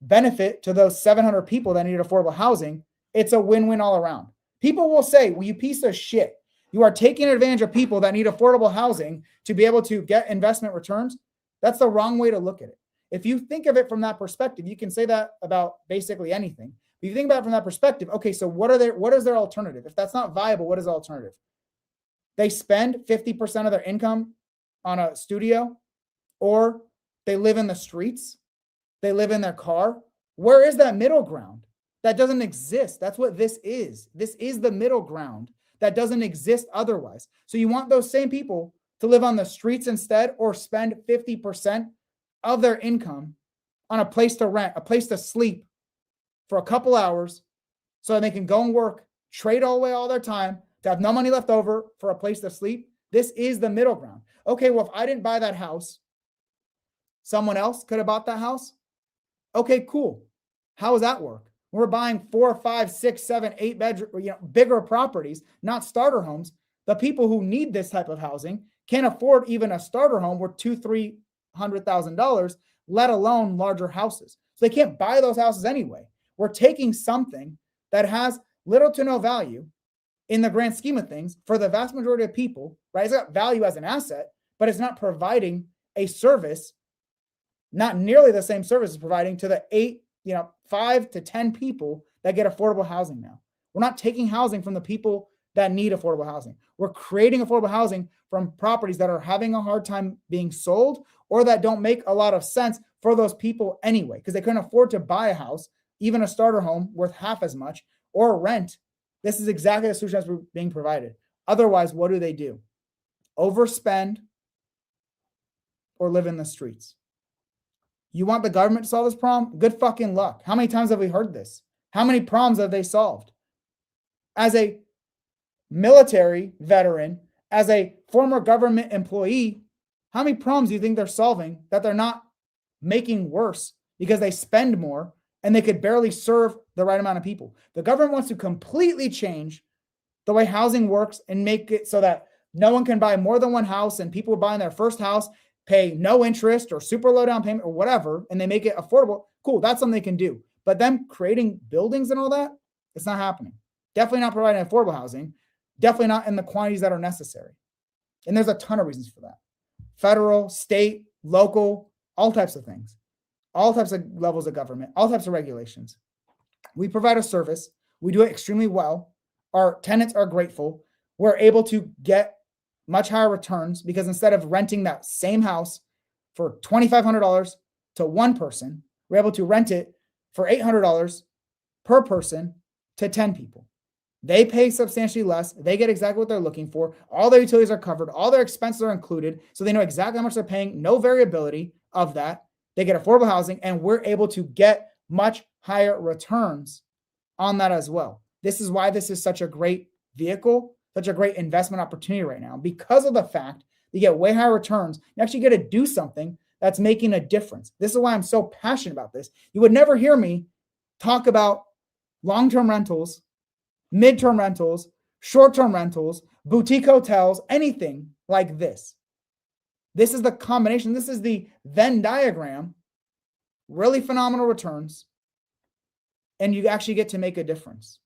benefit to those 700 people that need affordable housing. It's a win-win all around. People will say, well, you piece of shit, you are taking advantage of people that need affordable housing to be able to get investment returns. That's the wrong way to look at it. If you think of it from that perspective, you can say that about basically anything. If you think about it from that perspective, okay, so what is their alternative? If that's not viable, what is the alternative? They spend 50% of their income on a studio, or they live in the streets, they live in their car. Where is that middle ground? That doesn't exist. That's what this is. This is the middle ground that doesn't exist otherwise. So you want those same people to live on the streets instead, or spend 50% of their income on a place to rent, a place to sleep for a couple hours so that they can go and work, trade away all their time to have no money left over for a place to sleep. This is the middle ground. Okay, well, if I didn't buy that house, someone else could have bought that house. Okay, cool. How does that work? We're buying 4, 5, 6, 7, 8 bedroom, bigger properties, not starter homes. The people who need this type of housing can't afford even a starter home worth $200,000-$300,000, let alone larger houses. So they can't buy those houses anyway. We're taking something that has little to no value in the grand scheme of things for the vast majority of people, right? It's got value as an asset, but it's not providing a service, not nearly the same service it's providing to the 5 to 10 people that get affordable housing now. We're not taking housing from the people that need affordable housing. We're creating affordable housing from properties that are having a hard time being sold, or that don't make a lot of sense for those people anyway, because they couldn't afford to buy a house, even a starter home worth half as much, or rent This is exactly the solution that's being provided. Otherwise, what do? Overspend or live in the streets. You want the government to solve this problem? Good fucking luck. How many times have we heard this? How many problems have they solved? As a military veteran, as a former government employee, how many problems do you think they're solving that they're not making worse because they spend more and they could barely serve the right amount of people? The government wants to completely change the way housing works and make it so that no one can buy more than one house, and people buying their first house pay no interest or super low down payment or whatever, and they make it affordable. Cool, that's something they can do. But them creating buildings and all that, it's not happening. Definitely not providing affordable housing. Definitely not in the quantities that are necessary. And there's a ton of reasons for that. Federal, state, local, all types of things, all types of levels of government, all types of regulations. We provide a service. We do it extremely well. Our tenants are grateful. We're able to get much higher returns because instead of renting that same house for $2,500 to one person, we're able to rent it for $800 per person to 10 people. They pay substantially less. They get exactly what they're looking for. All their utilities are covered. All their expenses are included. So they know exactly how much they're paying. No variability of that. They get affordable housing, and we're able to get much higher returns on that as well. This is why this is such a great vehicle, such a great investment opportunity right now, because of the fact you get way higher returns. You actually get to do something that's making a difference. This is why I'm so passionate about this. You would never hear me talk about long-term rentals, mid-term rentals, short-term rentals, boutique hotels, anything like this. This is the combination. This is the Venn diagram. Really phenomenal returns. And you actually get to make a difference.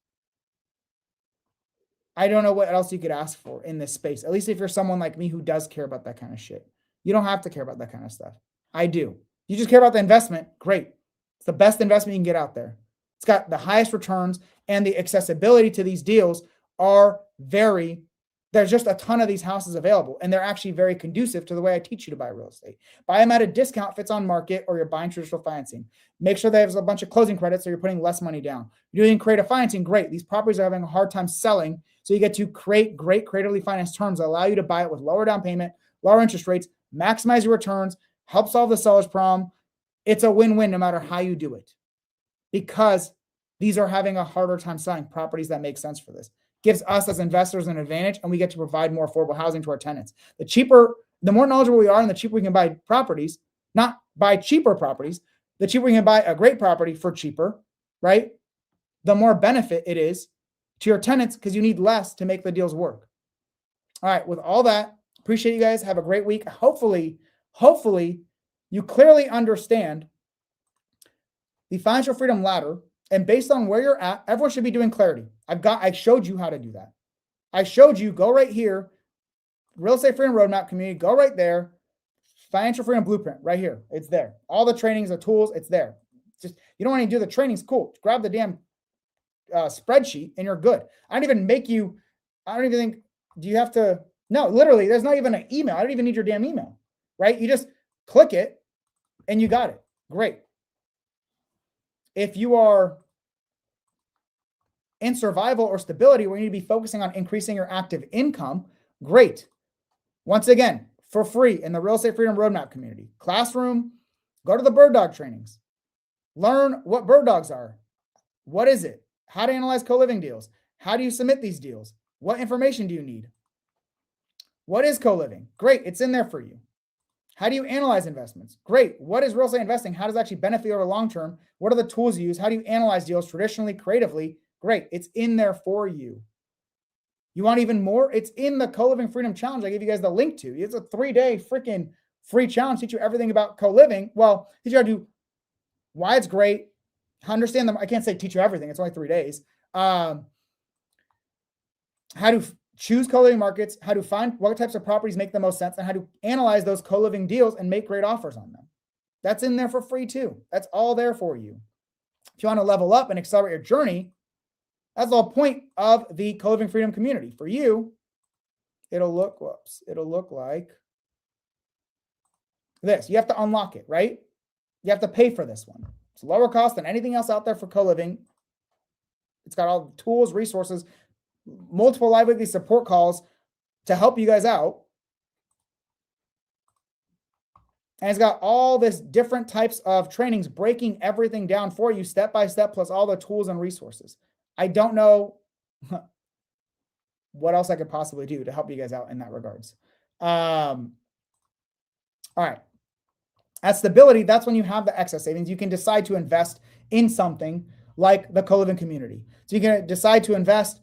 I don't know what else you could ask for in this space. At least if you're someone like me who does care about that kind of shit. You don't have to care about that kind of stuff. I do. You just care about the investment. Great. It's the best investment you can get out there. It's got the highest returns, and the accessibility to these deals are there's just a ton of these houses available, and they're actually very conducive to the way I teach you to buy real estate. Buy them at a discount if it's on market or you're buying traditional financing. Make sure they have a bunch of closing credits so you're putting less money down. You're doing creative financing, great. These properties are having a hard time selling, so you get to create great creatively financed terms that allow you to buy it with lower down payment, lower interest rates, maximize your returns, help solve the seller's problem. It's a win-win no matter how you do it, because these are having a harder time selling properties that make sense for this. Gives us as investors an advantage, and we get to provide more affordable housing to our tenants. The more knowledgeable we are and the cheaper we can buy properties, not buy cheaper properties, the cheaper we can buy a great property for cheaper, right? The more benefit it is to your tenants, because you need less to make the deals work. All right, with all that, appreciate you guys. Have a great week. Hopefully you clearly understand the financial freedom ladder. And based on where you're at, everyone should be doing clarity. I showed you how to do that. I showed you, go right here, Real Estate Freedom Roadmap Community, go right there, Financial Freedom Blueprint, right here. It's there. All the trainings, the tools, it's there. Just, you don't want to do the trainings, cool. Grab the damn spreadsheet and you're good. I don't even think, do you have to, no, literally, there's not even an email. I don't even need your damn email, right? You just click it and you got it. Great. If you are in survival or stability where you need to be focusing on increasing your active income, great. Once again, for free in the Real Estate Freedom Roadmap community. Classroom, go to the bird dog trainings. Learn what bird dogs are. What is it? How to analyze co-living deals. How do you submit these deals? What information do you need? What is co-living? Great, it's in there for you. How do you analyze investments? Great. What is real estate investing? How does it actually benefit you over long term? What are the tools you use? How do you analyze deals traditionally, creatively? Great. It's in there for you. You want even more? It's in the Co-Living Freedom Challenge I gave you guys the link to. It's a 3-day freaking free challenge. Teach you everything about co-living. Well, teach you how to do why it's great. Understand them. I can't say teach you everything. It's only 3 days. How to choose co-living markets, how to find what types of properties make the most sense, and how to analyze those co-living deals and make great offers on them. That's in there for free too. That's all there for you. If you want to level up and accelerate your journey, that's the whole point of the Co-Living Freedom community. For you, it'll look like this. You have to unlock it, right? You have to pay for this one. It's lower cost than anything else out there for co-living. It's got all the tools, resources, multiple live weekly support calls to help you guys out. And it's got all this different types of trainings, breaking everything down for you step by step, plus all the tools and resources. I don't know what else I could possibly do to help you guys out in that regards. All right. At stability, that's when you have the excess savings. You can decide to invest in something like the CoLiving community. So you can decide to invest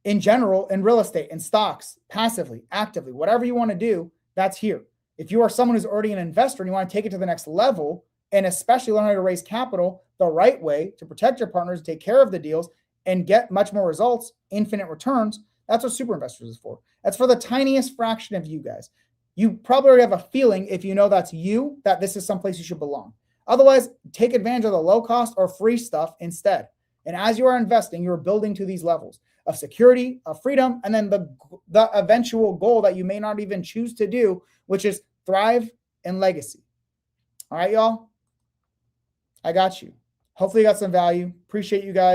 in general in real estate, in stocks, passively, actively, whatever you want to do, that's here. If you are someone who's already an investor and you want to take it to the next level, and especially learn how to raise capital the right way to protect your partners, take care of the deals, and get much more results, infinite returns, that's what Super Investors is for. That's for the tiniest fraction of you guys. You probably already have a feeling, if you know that's you, that this is someplace you should belong. Otherwise, take advantage of the low cost or free stuff instead. And as you are investing, you're building to these levels of security, of freedom, and then the eventual goal that you may not even choose to do, which is thrive and legacy. All right, y'all? I got you. Hopefully you got some value. Appreciate you guys.